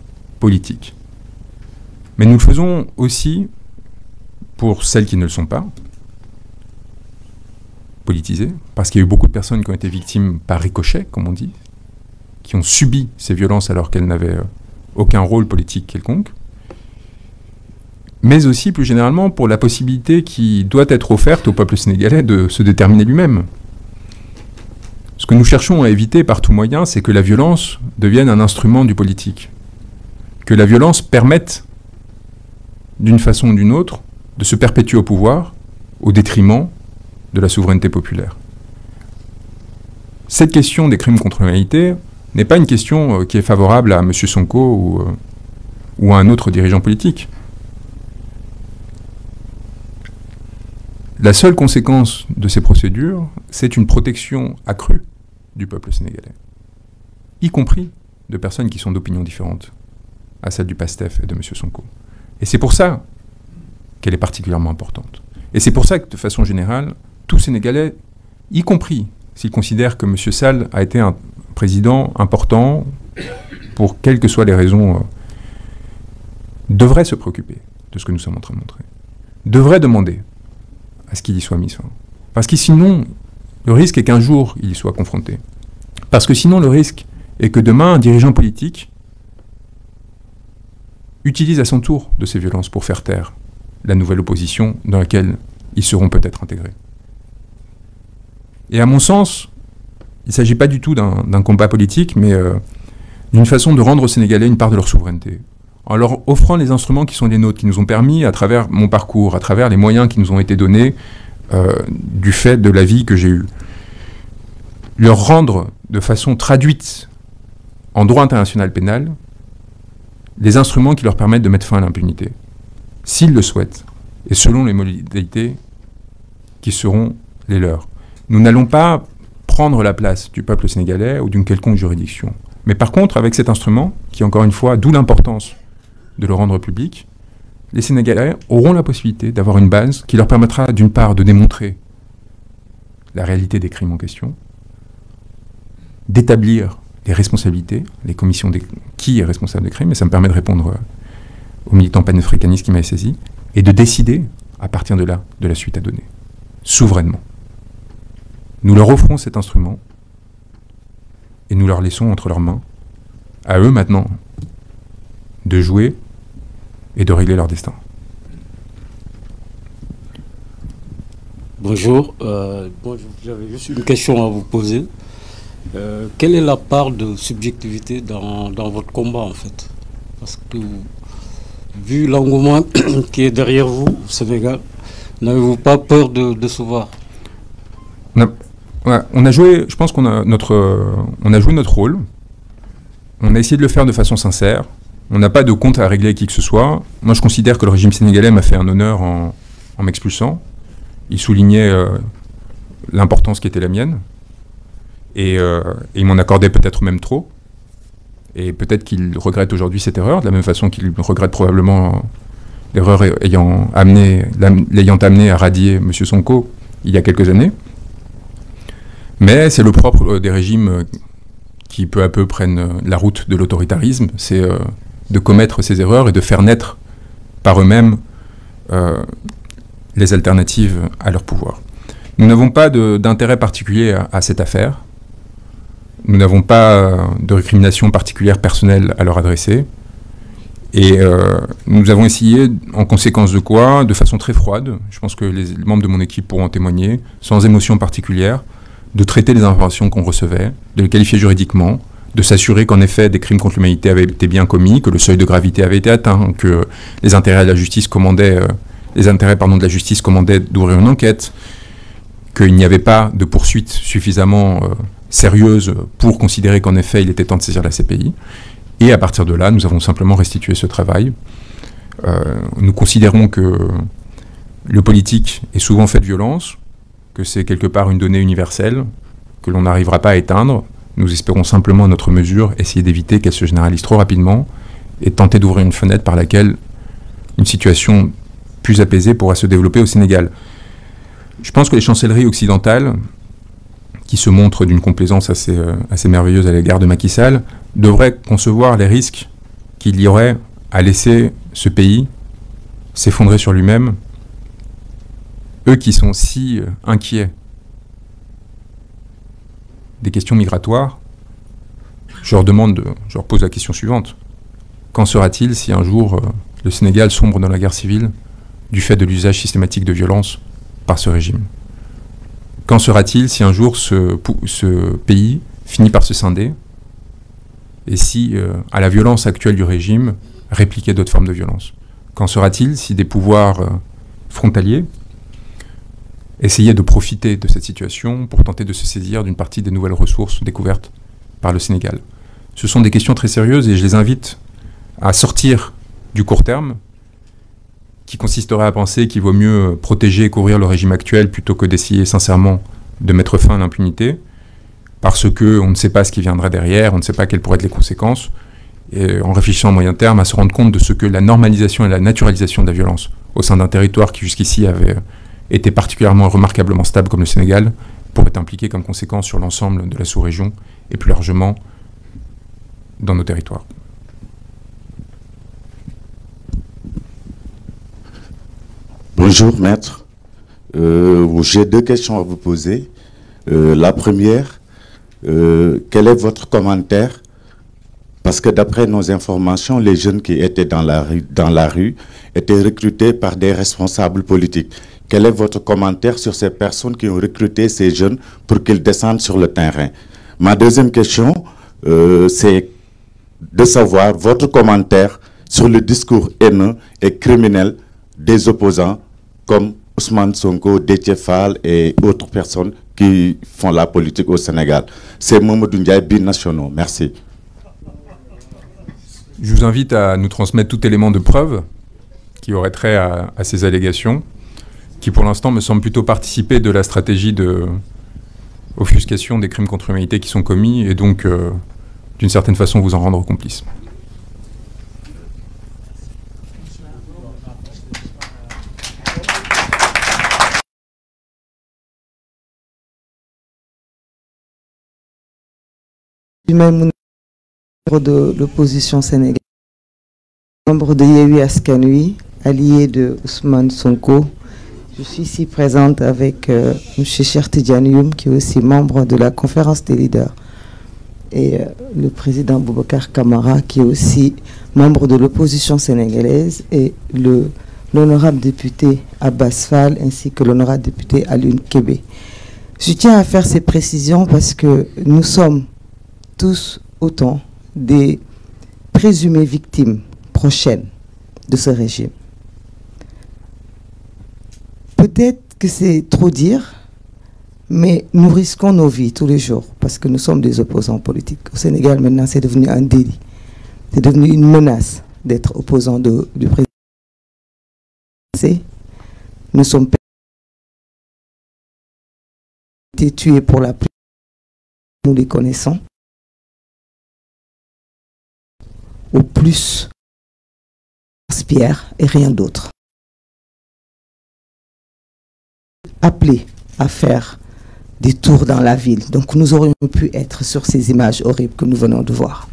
politique. Mais nous le faisons aussi pour celles qui ne le sont pas, politisées, parce qu'il y a eu beaucoup de personnes qui ont été victimes par ricochet, comme on dit, qui ont subi ces violences alors qu'elles n'avaient aucun rôle politique quelconque, mais aussi plus généralement pour la possibilité qui doit être offerte au peuple sénégalais de se déterminer lui-même. Ce que nous cherchons à éviter par tout moyen, c'est que la violence devienne un instrument du politique. Que la violence permette, d'une façon ou d'une autre, de se perpétuer au pouvoir au détriment de la souveraineté populaire. Cette question des crimes contre l'humanité n'est pas une question qui est favorable à M. Sonko ou à un autre dirigeant politique. La seule conséquence de ces procédures, c'est une protection accrue du peuple sénégalais, y compris de personnes qui sont d'opinions différentes à celle du PASTEF et de M. Sonko. Et c'est pour ça qu'elle est particulièrement importante. Et c'est pour ça que, de façon générale, tout Sénégalais, y compris s'il considère que M. Sall a été un président important, pour quelles que soient les raisons, devrait se préoccuper de ce que nous sommes en train de montrer. Devrait demander à ce qu'il y soit mis fin. Parce que sinon, le risque est qu'un jour, il y soit confronté. Parce que sinon, le risque est que demain, un dirigeant politique utilise à son tour de ces violences pour faire taire la nouvelle opposition dans laquelle ils seront peut-être intégrés. Et à mon sens, il ne s'agit pas du tout d'un combat politique, mais d'une façon de rendre aux Sénégalais une part de leur souveraineté, en leur offrant les instruments qui sont les nôtres, qui nous ont permis, à travers mon parcours, à travers les moyens qui nous ont été donnés du fait de la vie que j'ai eue, leur rendre de façon traduite en droit international pénal les instruments qui leur permettent de mettre fin à l'impunité, s'ils le souhaitent, et selon les modalités qui seront les leurs. Nous n'allons pas prendre la place du peuple sénégalais ou d'une quelconque juridiction. Mais par contre, avec cet instrument, qui encore une fois, d'où l'importance de le rendre public, les Sénégalais auront la possibilité d'avoir une base qui leur permettra d'une part de démontrer la réalité des crimes en question, d'établir les responsabilités, les commissions qui est responsable des crimes, et ça me permet de répondre au militant panafricaniste qui m'avait saisi, et de décider, à partir de là, de la suite à donner, souverainement. Nous leur offrons cet instrument, et nous leur laissons entre leurs mains, à eux maintenant, de jouer et de régler leur destin. Bonjour, j'avais juste une question à vous poser. Quelle est la part de subjectivité dans votre combat, en fait? Parce que, vu l'engouement qui est derrière vous, au Sénégal, n'avez-vous pas peur de décevoir? On a joué, je pense qu'on a on a joué notre rôle. On a essayé de le faire de façon sincère. On n'a pas de compte à régler avec qui que ce soit. Moi, je considère que le régime sénégalais m'a fait un honneur en m'expulsant. Il soulignait l'importance qui était la mienne. Et il m'en accordait peut-être même trop. Et peut-être qu'il regrette aujourd'hui cette erreur, de la même façon qu'il regrette probablement l'erreur l'ayant amené à radier M. Sonko il y a quelques années. Mais c'est le propre des régimes qui peu à peu prennent la route de l'autoritarisme, c'est de commettre ces erreurs et de faire naître par eux-mêmes les alternatives à leur pouvoir. Nous n'avons pas d'intérêt particulier à cette affaire. Nous n'avons pas de récrimination particulière personnelle à leur adresser. Et nous avons essayé, en conséquence de quoi, de façon très froide, je pense que les membres de mon équipe pourront en témoigner, sans émotion particulière, de traiter les informations qu'on recevait, de les qualifier juridiquement, de s'assurer qu'en effet des crimes contre l'humanité avaient été bien commis, que le seuil de gravité avait été atteint, que les intérêts de la justice commandaient, de la justice commandaient d'ouvrir une enquête, qu'il n'y avait pas de poursuite suffisamment sérieuse pour considérer qu'en effet il était temps de saisir la CPI. Et à partir de là, nous avons simplement restitué ce travail. Nous considérons que le politique est souvent fait de violence, que c'est quelque part une donnée universelle, que l'on n'arrivera pas à éteindre. Nous espérons simplement, à notre mesure, essayer d'éviter qu'elle se généralise trop rapidement et tenter d'ouvrir une fenêtre par laquelle une situation plus apaisée pourra se développer au Sénégal. Je pense que les chancelleries occidentales, qui se montrent d'une complaisance assez merveilleuse à l'égard de Macky Sall, devraient concevoir les risques qu'il y aurait à laisser ce pays s'effondrer sur lui-même. Eux qui sont si inquiets des questions migratoires, je leur pose la question suivante. Qu'en sera-t-il si un jour le Sénégal sombre dans la guerre civile du fait de l'usage systématique de violence par ce régime? Qu'en sera-t-il si un jour ce pays finit par se scinder et si, à la violence actuelle du régime, répliquait d'autres formes de violence? Qu'en sera-t-il si des pouvoirs frontaliers essayaient de profiter de cette situation pour tenter de se saisir d'une partie des nouvelles ressources découvertes par le Sénégal? Ce sont des questions très sérieuses et je les invite à sortir du court terme, qui consisterait à penser qu'il vaut mieux protéger et couvrir le régime actuel plutôt que d'essayer sincèrement de mettre fin à l'impunité, parce qu'on ne sait pas ce qui viendrait derrière, on ne sait pas quelles pourraient être les conséquences, et en réfléchissant à moyen terme, à se rendre compte de ce que la normalisation et la naturalisation de la violence au sein d'un territoire qui jusqu'ici avait été particulièrement remarquablement stable comme le Sénégal, pourrait impliquer comme conséquence sur l'ensemble de la sous-région et plus largement dans nos territoires. Bonjour maître, j'ai deux questions à vous poser. La première, quel est votre commentaire? Parce que d'après nos informations, les jeunes qui étaient dans la rue étaient recrutés par des responsables politiques. Quel est votre commentaire sur ces personnes qui ont recruté ces jeunes pour qu'ils descendent sur le terrain? Ma deuxième question, c'est de savoir votre commentaire sur le discours haineux et criminel des opposants comme Ousmane Sonko, Déthié Fall et autres personnes qui font la politique au Sénégal. C'est Mamadou Ndiaye, binationaux. Merci. Je vous invite à nous transmettre tout élément de preuve qui aurait trait à ces allégations, qui pour l'instant me semblent plutôt participer de la stratégie de offuscation des crimes contre l'humanité qui sont commis, et donc d'une certaine façon vous en rendre complice. Même de l'opposition sénégalaise, membre de Yewwi Askan Wi, allié de Ousmane Sonko. Je suis ici présente avec M. Cheikh Tidiane Youm, qui est aussi membre de la conférence des leaders, et le président Boubacar Camara, qui est aussi membre de l'opposition sénégalaise, et l'honorable député Abbas Fall, ainsi que l'honorable député Alioune Kébé. Je tiens à faire ces précisions parce que nous sommes tous autant des présumées victimes prochaines de ce régime. Peut-être que c'est trop dire, mais nous risquons nos vies tous les jours parce que nous sommes des opposants politiques. Au Sénégal, maintenant, c'est devenu un délit. C'est devenu une menace d'être opposant du président. Nous sommes tués pour la plupart, nous les connaissons. Au plus, Pierre et rien d'autre. Appelés à faire des tours dans la ville. Donc nous aurions pu être sur ces images horribles que nous venons de voir.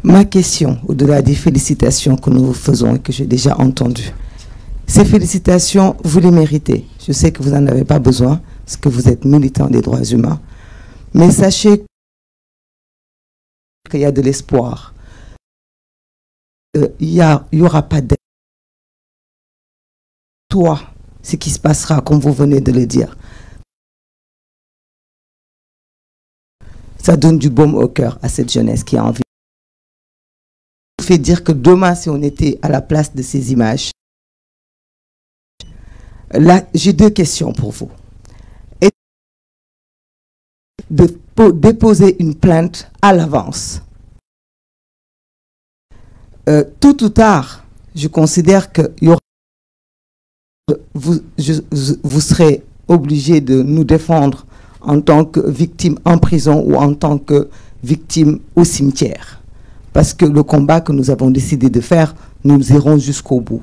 Ma question, au-delà des félicitations que nous vous faisons et que j'ai déjà entendues, Ces félicitations, vous les méritez. Je sais que vous n'en avez pas besoin, parce que vous êtes militant des droits humains. Mais sachez qu'il y a de l'espoir. Il y aura pas d'aide. Toi, ce qui se passera, comme vous venez de le dire, ça donne du baume au cœur à cette jeunesse qui a envie. Ça fait dire que demain, si on était à la place de ces images, là, j'ai 2 questions pour vous. Et de déposer une plainte à l'avance. Tôt ou tard, je considère que vous serez obligé de nous défendre en tant que victime en prison ou en tant que victime au cimetière. Parce que le combat que nous avons décidé de faire, nous irons jusqu'au bout.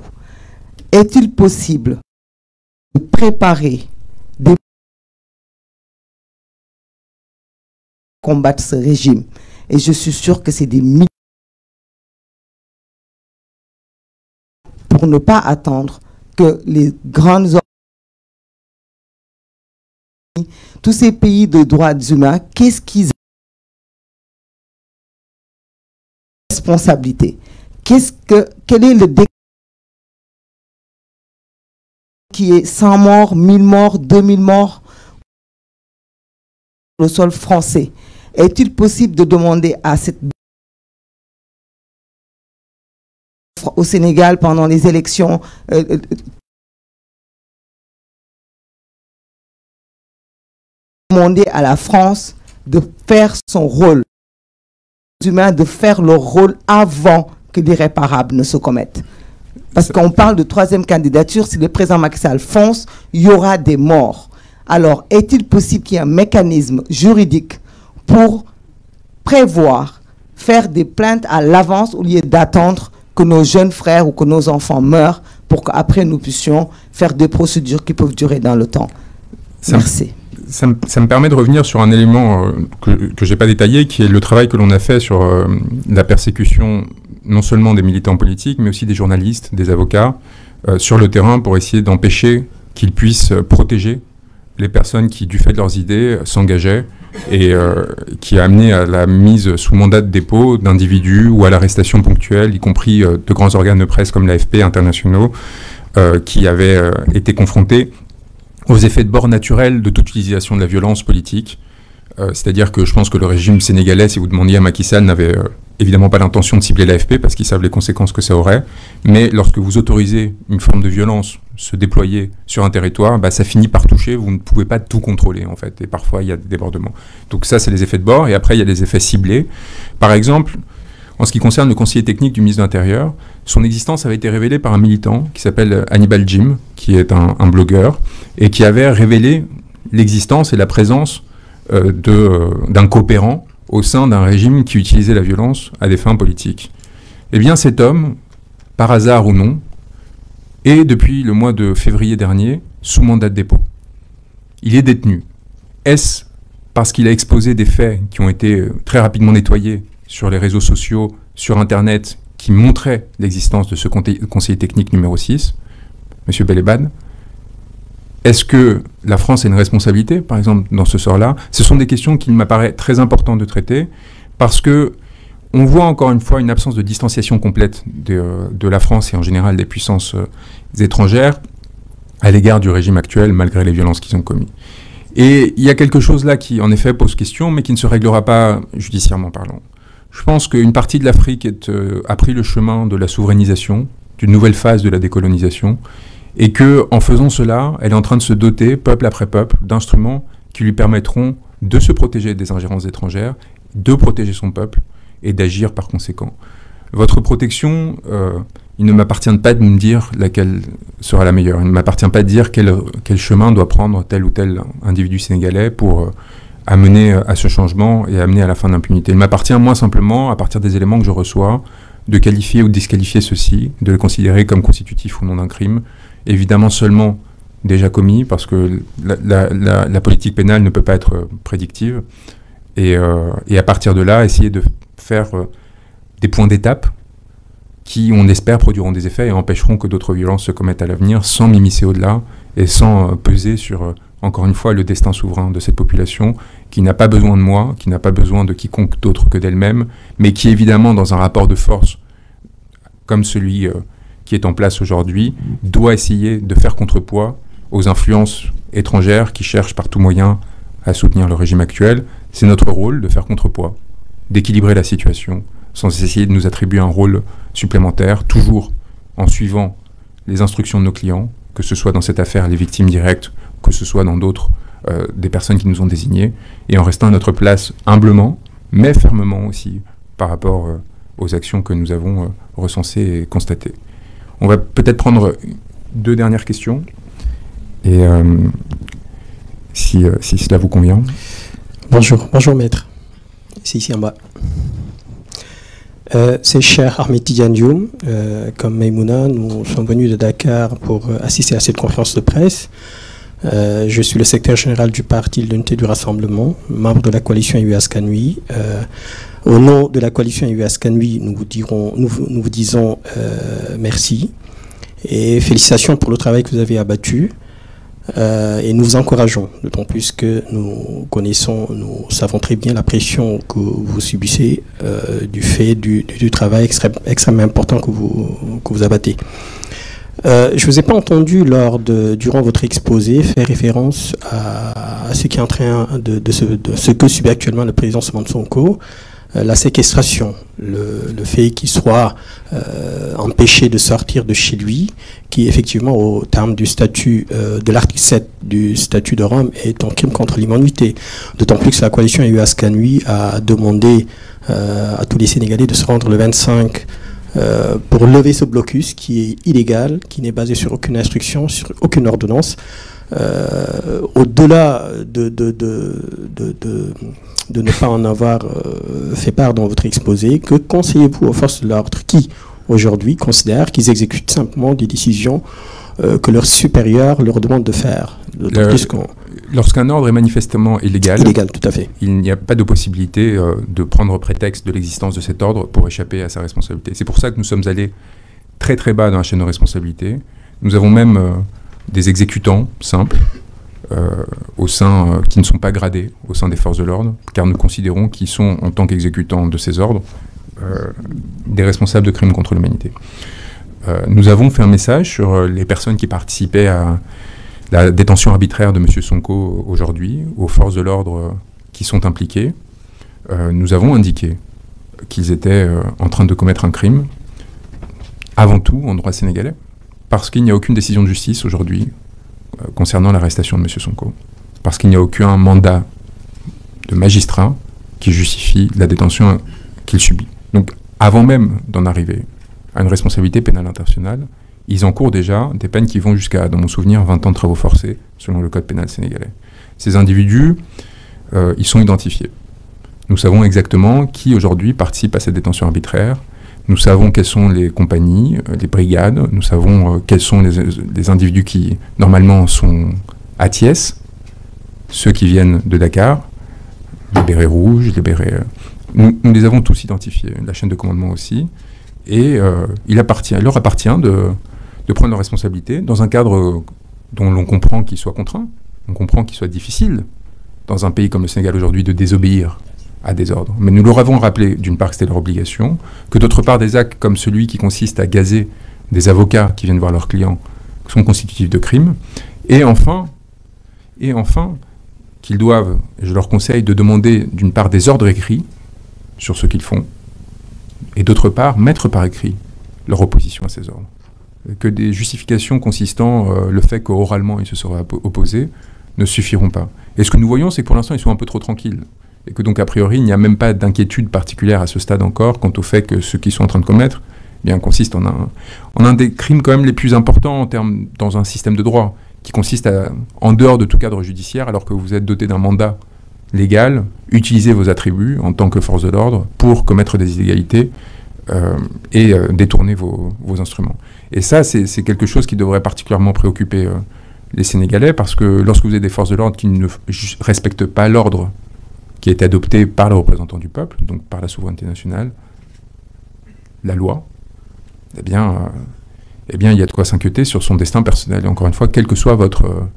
Est-il possible de préparer des combattre ce régime? Et je suis sûr que c'est des milliers pour ne pas attendre que les grandes tous ces pays de droits humains, qu'est-ce qu'ils ont responsabilité? Quel est le décret qui est 100 morts, 1000 morts, 2000 morts sur le sol français? Est-il possible de demander à cette au Sénégal pendant les élections demander à la France de faire son rôle, de faire leur rôle avant que l'irréparable ne se commette. Parce qu'on parle de 3e candidature, si le président Macky Sall fonce, il y aura des morts. Alors, est-il possible qu'il y ait un mécanisme juridique pour prévoir, faire des plaintes à l'avance au lieu d'attendre que nos jeunes frères ou que nos enfants meurent pour qu'après nous puissions faire des procédures qui peuvent durer dans le temps? Merci. Ça me permet de revenir sur un élément que je n'ai pas détaillé, qui est le travail que l'on a fait sur la persécution non seulement des militants politiques, mais aussi des journalistes, des avocats, sur le terrain pour essayer d'empêcher qu'ils puissent protéger les personnes qui, du fait de leurs idées, s'engageaient et qui a amené à la mise sous mandat de dépôt d'individus ou à l'arrestation ponctuelle, y compris de grands organes de presse comme l'AFP internationaux, qui avaient été confrontés aux effets de bord naturels de toute utilisation de la violence politique. C'est-à-dire que je pense que le régime sénégalais, si vous demandiez à Macky Sall, n'avait évidemment pas l'intention de cibler l'AFP parce qu'ils savent les conséquences que ça aurait. Mais lorsque vous autorisez une forme de violence se déployer sur un territoire, bah, ça finit par toucher, vous ne pouvez pas tout contrôler en fait. Et parfois, il y a des débordements. Donc ça, c'est les effets de bord. Et après, il y a des effets ciblés. Par exemple, en ce qui concerne le conseiller technique du ministre de l'Intérieur, son existence avait été révélée par un militant qui s'appelle Hannibal Jim, qui est un blogueur, et qui avait révélé l'existence et la présence d'un coopérant au sein d'un régime qui utilisait la violence à des fins politiques. Eh bien, cet homme, par hasard ou non, est depuis le mois de février dernier sous mandat de dépôt. Il est détenu. Est-ce parce qu'il a exposé des faits qui ont été très rapidement nettoyés sur les réseaux sociaux, sur Internet, qui montraient l'existence de ce conseiller technique numéro 6, M. Belébad? Est-ce que la France a une responsabilité, par exemple, dans ce sort-là? Ce sont des questions qu'il m'apparaît très important de traiter, parce que on voit encore une fois une absence de distanciation complète de la France et en général des puissances étrangères à l'égard du régime actuel, malgré les violences qu'ils ont commises. Et il y a quelque chose là qui, en effet, pose question, mais qui ne se réglera pas judiciairement parlant. Je pense qu'une partie de l'Afrique a pris le chemin de la souverainisation, d'une nouvelle phase de la décolonisation, et qu'en faisant cela, elle est en train de se doter, peuple après peuple, d'instruments qui lui permettront de se protéger des ingérences étrangères, de protéger son peuple et d'agir par conséquent. Votre protection, il ne m'appartient pas de me dire laquelle sera la meilleure. Il ne m'appartient pas de dire quel chemin doit prendre tel ou tel individu sénégalais pour amener à ce changement et amener à la fin de l'impunité. Il m'appartient, moi, simplement, à partir des éléments que je reçois, de qualifier ou disqualifier ceci, de le considérer comme constitutif ou non d'un crime, évidemment seulement déjà commis, parce que la politique pénale ne peut pas être prédictive, et à partir de là, essayer de faire des points d'étape qui, on espère, produiront des effets et empêcheront que d'autres violences se commettent à l'avenir sans m'immiscer au-delà et sans peser sur, encore une fois, le destin souverain de cette population qui n'a pas besoin de moi, qui n'a pas besoin de quiconque d'autre que d'elle-même, mais qui, évidemment, dans un rapport de force comme celui qui est en place aujourd'hui, doit essayer de faire contrepoids aux influences étrangères qui cherchent par tout moyen à soutenir le régime actuel. C'est notre rôle de faire contrepoids, d'équilibrer la situation, sans essayer de nous attribuer un rôle supplémentaire, toujours en suivant les instructions de nos clients, que ce soit dans cette affaire les victimes directes, que ce soit dans d'autres, des personnes qui nous ont désignés, et en restant à notre place humblement, mais fermement aussi, par rapport aux actions que nous avons recensées et constatées. On va peut-être prendre 2 dernières questions, et si cela vous convient. Bonjour maître, c'est ici en bas. C'est cher Ahmed Tidiane Dioum, comme Maïmouna, nous sommes venus de Dakar pour assister à cette conférence de presse. Je suis le secrétaire général du parti de l'Unité du Rassemblement, membre de la coalition Yewwi Askan Wi. Au nom de la coalition Yewwi Askan Wi, nous vous disons merci et félicitations pour le travail que vous avez abattu. Et nous vous encourageons, d'autant plus que nous savons très bien la pression que vous subissez du fait du travail extrêmement important que vous abattez. Je ne vous ai pas entendu durant votre exposé faire référence à ce qui est en train de ce que subit actuellement le président Ousmane Sonko, la séquestration, le fait qu'il soit empêché de sortir de chez lui, qui effectivement au terme du statut de l'article 7 du statut de Rome est un crime contre l'humanité. D'autant plus que la coalition Yewwi Askan Wi a demandé à tous les Sénégalais de se rendre le 25 pour lever ce blocus qui est illégal, qui n'est basé sur aucune instruction, sur aucune ordonnance. Au-delà de ne pas en avoir fait part dans votre exposé, que conseillez-vous aux forces de l'ordre qui, aujourd'hui, considèrent qu'ils exécutent simplement des décisions que leurs supérieurs leur demandent de faire? Lorsqu'un ordre est manifestement illégal, tout à fait, il n'y a pas de possibilité de prendre prétexte de l'existence de cet ordre pour échapper à sa responsabilité. C'est pour ça que nous sommes allés très très bas dans la chaîne de responsabilité. Nous avons même des exécutants simples qui ne sont pas gradés au sein des forces de l'ordre, car nous considérons qu'ils sont, en tant qu'exécutants de ces ordres, des responsables de crimes contre l'humanité. Nous avons fait un message sur les personnes qui participaient à la détention arbitraire de M. Sonko aujourd'hui, aux forces de l'ordre qui sont impliquées. Nous avons indiqué qu'ils étaient en train de commettre un crime, avant tout en droit sénégalais, parce qu'il n'y a aucune décision de justice aujourd'hui concernant l'arrestation de M. Sonko, parce qu'il n'y a aucun mandat de magistrat qui justifie la détention qu'il subit. Donc, avant même d'en arriver à une responsabilité pénale internationale, ils encourent déjà des peines qui vont jusqu'à, dans mon souvenir, 20 ans de travaux forcés, selon le code pénal sénégalais. Ces individus, ils sont identifiés. Nous savons exactement qui, aujourd'hui, participe à cette détention arbitraire. Nous savons quelles sont les compagnies, les brigades. Nous savons quels sont les individus qui, normalement, sont à Thiès, ceux qui viennent de Dakar, les bérets rouges, les bérets... Nous les avons tous identifiés, la chaîne de commandement aussi. Et il leur appartient de prendre leurs responsabilités dans un cadre dont l'on comprend qu'il soit contraint, on comprend qu'il soit difficile, dans un pays comme le Sénégal aujourd'hui, de désobéir à des ordres. Mais nous leur avons rappelé, d'une part, que c'était leur obligation, que d'autre part, des actes comme celui qui consiste à gazer des avocats qui viennent voir leurs clients sont constitutifs de crimes, et enfin qu'ils doivent, et je leur conseille, de demander, d'une part, des ordres écrits sur ce qu'ils font, et d'autre part, mettre par écrit leur opposition à ces ordres. Que des justifications consistant le fait qu'oralement ils se seraient opposés ne suffiront pas. Et ce que nous voyons, c'est que pour l'instant, ils sont un peu trop tranquilles. Et que donc, a priori, il n'y a même pas d'inquiétude particulière à ce stade encore quant au fait que ce qu'ils sont en train de commettre consiste en un des crimes quand même les plus importants dans un système de droit, qui consiste à, en dehors de tout cadre judiciaire, alors que vous êtes doté d'un mandat légal, utiliser vos attributs en tant que force de l'ordre pour commettre des illégalités et détourner vos instruments. Et ça, c'est quelque chose qui devrait particulièrement préoccuper les Sénégalais, parce que lorsque vous avez des forces de l'ordre qui ne respectent pas l'ordre qui est adopté par les représentants du peuple, donc par la souveraineté nationale, la loi, eh bien, il y a de quoi s'inquiéter sur son destin personnel. Et encore une fois, quelle que soit votre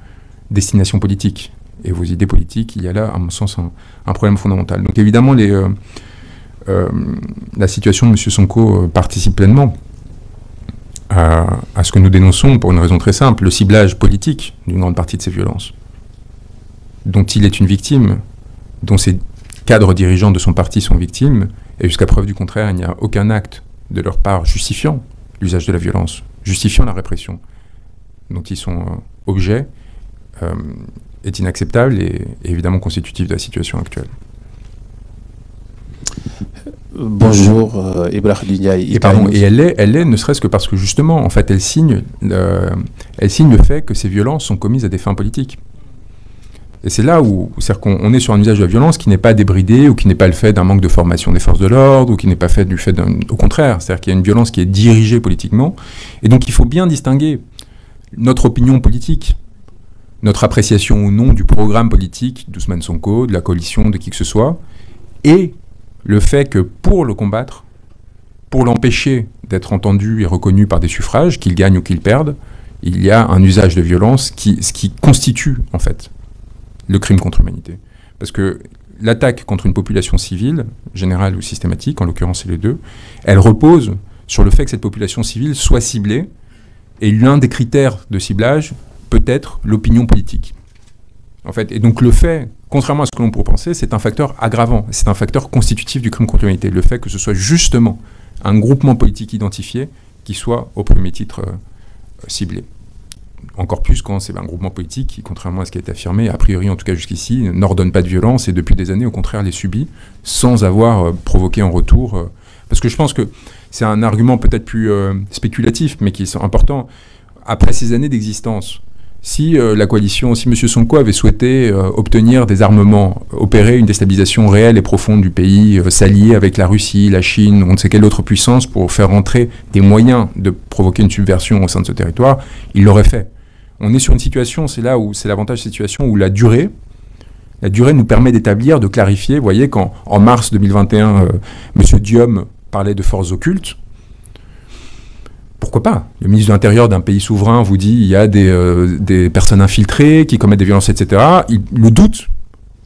destination politique et vos idées politiques, il y a là, à mon sens, un problème fondamental. Donc évidemment, la situation de M. Sonko participe pleinement à ce que nous dénonçons pour une raison très simple, le ciblage politique d'une grande partie de ces violences, dont il est une victime, dont ses cadres dirigeants de son parti sont victimes, et jusqu'à preuve du contraire, il n'y a aucun acte de leur part justifiant l'usage de la violence, justifiant la répression dont ils sont objets, est inacceptable et évidemment constitutif de la situation actuelle. Bonjour, Ibrahim Ndiaye. Et elle l'est ne serait-ce que parce que justement, en fait, elle signe le fait que ces violences sont commises à des fins politiques. Et c'est là où, c'est-à-dire qu'on est sur un usage de la violence qui n'est pas débridé ou qui n'est pas le fait d'un manque de formation des forces de l'ordre ou qui n'est pas fait du fait d'un... Au contraire, c'est-à-dire qu'il y a une violence qui est dirigée politiquement. Et donc il faut bien distinguer notre opinion politique, notre appréciation ou non du programme politique d'Ousmane Sonko, de la coalition, de qui que ce soit, et le fait que pour le combattre, pour l'empêcher d'être entendu et reconnu par des suffrages, qu'il gagne ou qu'il perde, il y a un usage de violence ce qui constitue en fait le crime contre l'humanité. Parce que l'attaque contre une population civile, générale ou systématique, en l'occurrence c'est les deux, elle repose sur le fait que cette population civile soit ciblée, et l'un des critères de ciblage peut être l'opinion politique. En fait, et donc le fait, contrairement à ce que l'on pourrait penser, c'est un facteur aggravant, c'est un facteur constitutif du crime contre l'humanité, le fait que ce soit justement un groupement politique identifié qui soit au premier titre ciblé. Encore plus quand c'est un groupement politique qui, contrairement à ce qui a été affirmé, a priori en tout cas jusqu'ici, n'ordonne pas de violence et depuis des années au contraire les subit sans avoir provoqué en retour. Parce que je pense que c'est un argument peut-être plus spéculatif mais qui est important. Après ces années d'existence, si la coalition, si M. Sonko avait souhaité obtenir des armements, opérer une déstabilisation réelle et profonde du pays, s'allier avec la Russie, la Chine, on ne sait quelle autre puissance pour faire rentrer des moyens de provoquer une subversion au sein de ce territoire, il l'aurait fait. On est sur une situation, c'est là où c'est l'avantage de cette situation, où la durée nous permet d'établir, de clarifier. Vous voyez, quand en mars 2021, M. Diom parlait de forces occultes, pourquoi pas? Le ministre de l'Intérieur d'un pays souverain vous dit il y a des personnes infiltrées qui commettent des violences, etc. Le doute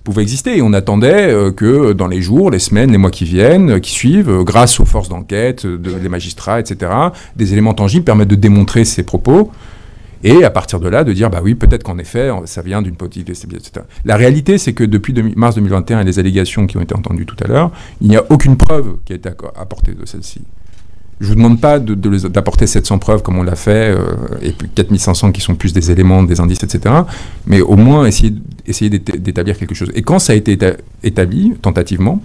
pouvait exister et on attendait que dans les jours, les semaines, les mois qui viennent, qui suivent, grâce aux forces d'enquête, des magistrats, etc., des éléments tangibles permettent de démontrer ces propos. Et à partir de là, de dire, bah oui, peut-être qu'en effet, ça vient d'une politique déstabilisation, etc. La réalité, c'est que depuis mars 2021 et les allégations qui ont été entendues tout à l'heure, il n'y a aucune preuve qui a été apportée de celle-ci. Je ne vous demande pas d'apporter 700 preuves comme on l'a fait, et puis 4500 qui sont plus des éléments, des indices, etc. Mais au moins essayer d'établir quelque chose. Et quand ça a été établi, tentativement,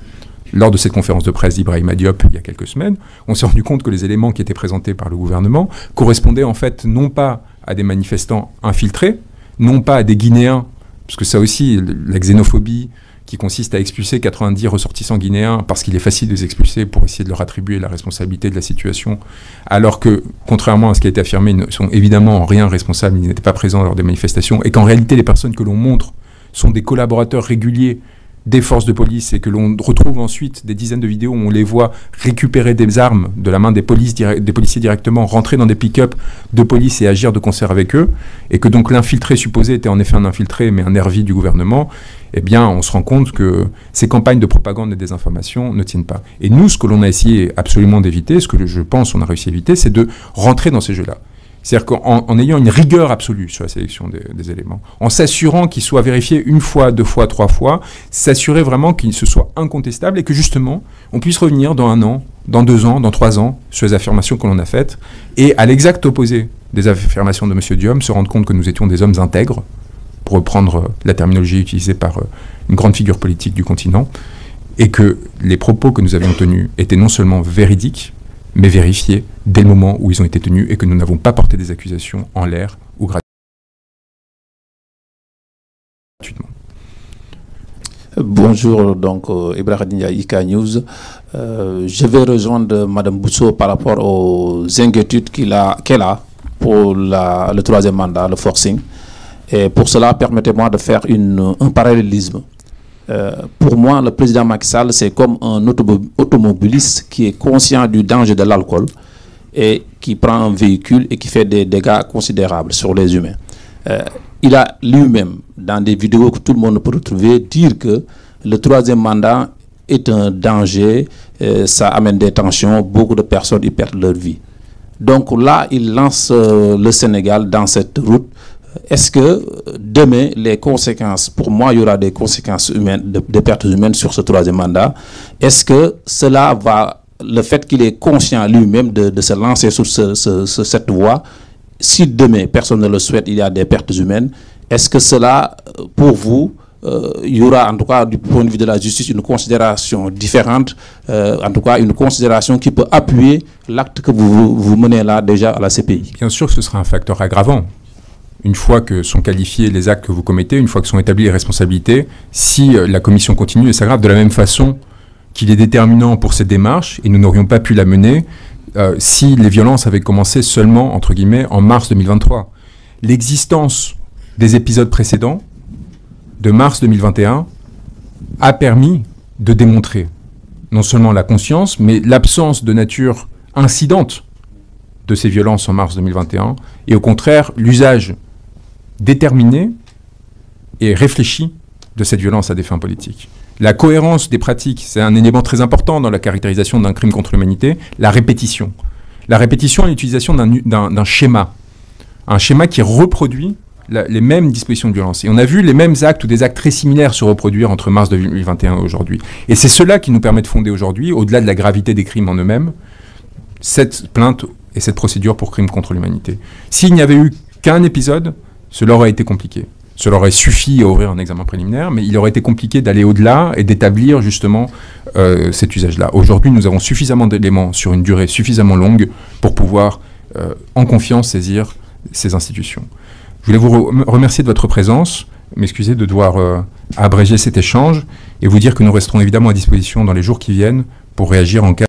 lors de cette conférence de presse d'Ibrahima Diop il y a quelques semaines, on s'est rendu compte que les éléments qui étaient présentés par le gouvernement correspondaient en fait non pas à des manifestants infiltrés, non pas à des Guinéens, parce que ça aussi, la xénophobie qui consiste à expulser 90 ressortissants guinéens parce qu'il est facile de les expulser pour essayer de leur attribuer la responsabilité de la situation, alors que, contrairement à ce qui a été affirmé, ils ne sont évidemment en rien responsables, ils n'étaient pas présents lors des manifestations, et qu'en réalité, les personnes que l'on montre sont des collaborateurs réguliers des forces de police et que l'on retrouve ensuite des dizaines de vidéos où on les voit récupérer des armes de la main des policiers directement, rentrer dans des pick-up de police et agir de concert avec eux, et que donc l'infiltré supposé était en effet un infiltré mais un nervi du gouvernement, eh bien on se rend compte que ces campagnes de propagande et de désinformation ne tiennent pas. Et nous, ce que l'on a essayé absolument d'éviter, ce que je pense on a réussi à éviter, c'est de rentrer dans ces jeux-là. C'est-à-dire qu'en ayant une rigueur absolue sur la sélection des éléments, en s'assurant qu'ils soient vérifiés une fois, deux fois, trois fois, s'assurer vraiment qu'ils se soient incontestables et que justement, on puisse revenir dans 1 an, dans 2 ans, dans 3 ans, sur les affirmations que l'on a faites, et à l'exact opposé des affirmations de M. Diom, se rendre compte que nous étions des hommes intègres, pour reprendre la terminologie utilisée par une grande figure politique du continent, et que les propos que nous avions tenus étaient non seulement véridiques, mais vérifiés dès le moment où ils ont été tenus et que nous n'avons pas porté des accusations en l'air ou gratuitement. Bonjour, donc Ibrahim Ndiaye, IK News. Je vais rejoindre Mme Bousso par rapport aux inquiétudes qu'elle a pour le 3e mandat, le forcing. Et pour cela, permettez-moi de faire un parallélisme. Pour moi, le président Macky Sall, c'est comme un automobiliste qui est conscient du danger de l'alcool et qui prend un véhicule et qui fait des dégâts considérables sur les humains. Il a lui-même, dans des vidéos que tout le monde peut retrouver, dire que le troisième mandat est un danger, ça amène des tensions, beaucoup de personnes y perdent leur vie. Donc là, il lance le Sénégal dans cette route. Est-ce que demain, les conséquences, pour moi, il y aura des conséquences humaines, des pertes humaines sur ce troisième mandat? Est-ce que cela va, le fait qu'il est conscient lui-même de se lancer sur cette voie, si demain, personne ne le souhaite, il y a des pertes humaines, est-ce que cela, pour vous, il y aura en tout cas du point de vue de la justice une considération différente, en tout cas une considération qui peut appuyer l'acte que vous menez là déjà à la CPI? Bien sûr, ce sera un facteur aggravant. Une fois que sont qualifiés les actes que vous commettez, une fois que sont établies les responsabilités, si la commission continue et s'aggrave de la même façon qu'il est déterminant pour cette démarche, et nous n'aurions pas pu la mener si les violences avaient commencé seulement, entre guillemets, en mars 2023. L'existence des épisodes précédents, de mars 2021, a permis de démontrer non seulement la conscience, mais l'absence de nature incidente de ces violences en mars 2021, et au contraire, l'usage déterminé et réfléchi de cette violence à des fins politiques. La cohérence des pratiques, c'est un élément très important dans la caractérisation d'un crime contre l'humanité, la répétition. La répétition et l'utilisation d'un schéma. Un schéma qui reproduit les mêmes dispositions de violence. Et on a vu les mêmes actes ou des actes très similaires se reproduire entre mars 2021 et aujourd'hui. Et c'est cela qui nous permet de fonder aujourd'hui, au-delà de la gravité des crimes en eux-mêmes, cette plainte et cette procédure pour crime contre l'humanité. S'il n'y avait eu qu'un épisode, cela aurait été compliqué. Cela aurait suffi à ouvrir un examen préliminaire, mais il aurait été compliqué d'aller au-delà et d'établir justement cet usage-là. Aujourd'hui, nous avons suffisamment d'éléments sur une durée suffisamment longue pour pouvoir, en confiance, saisir ces institutions. Je voulais vous remercier de votre présence, m'excuser de devoir abréger cet échange et vous dire que nous resterons évidemment à disposition dans les jours qui viennent pour réagir en cas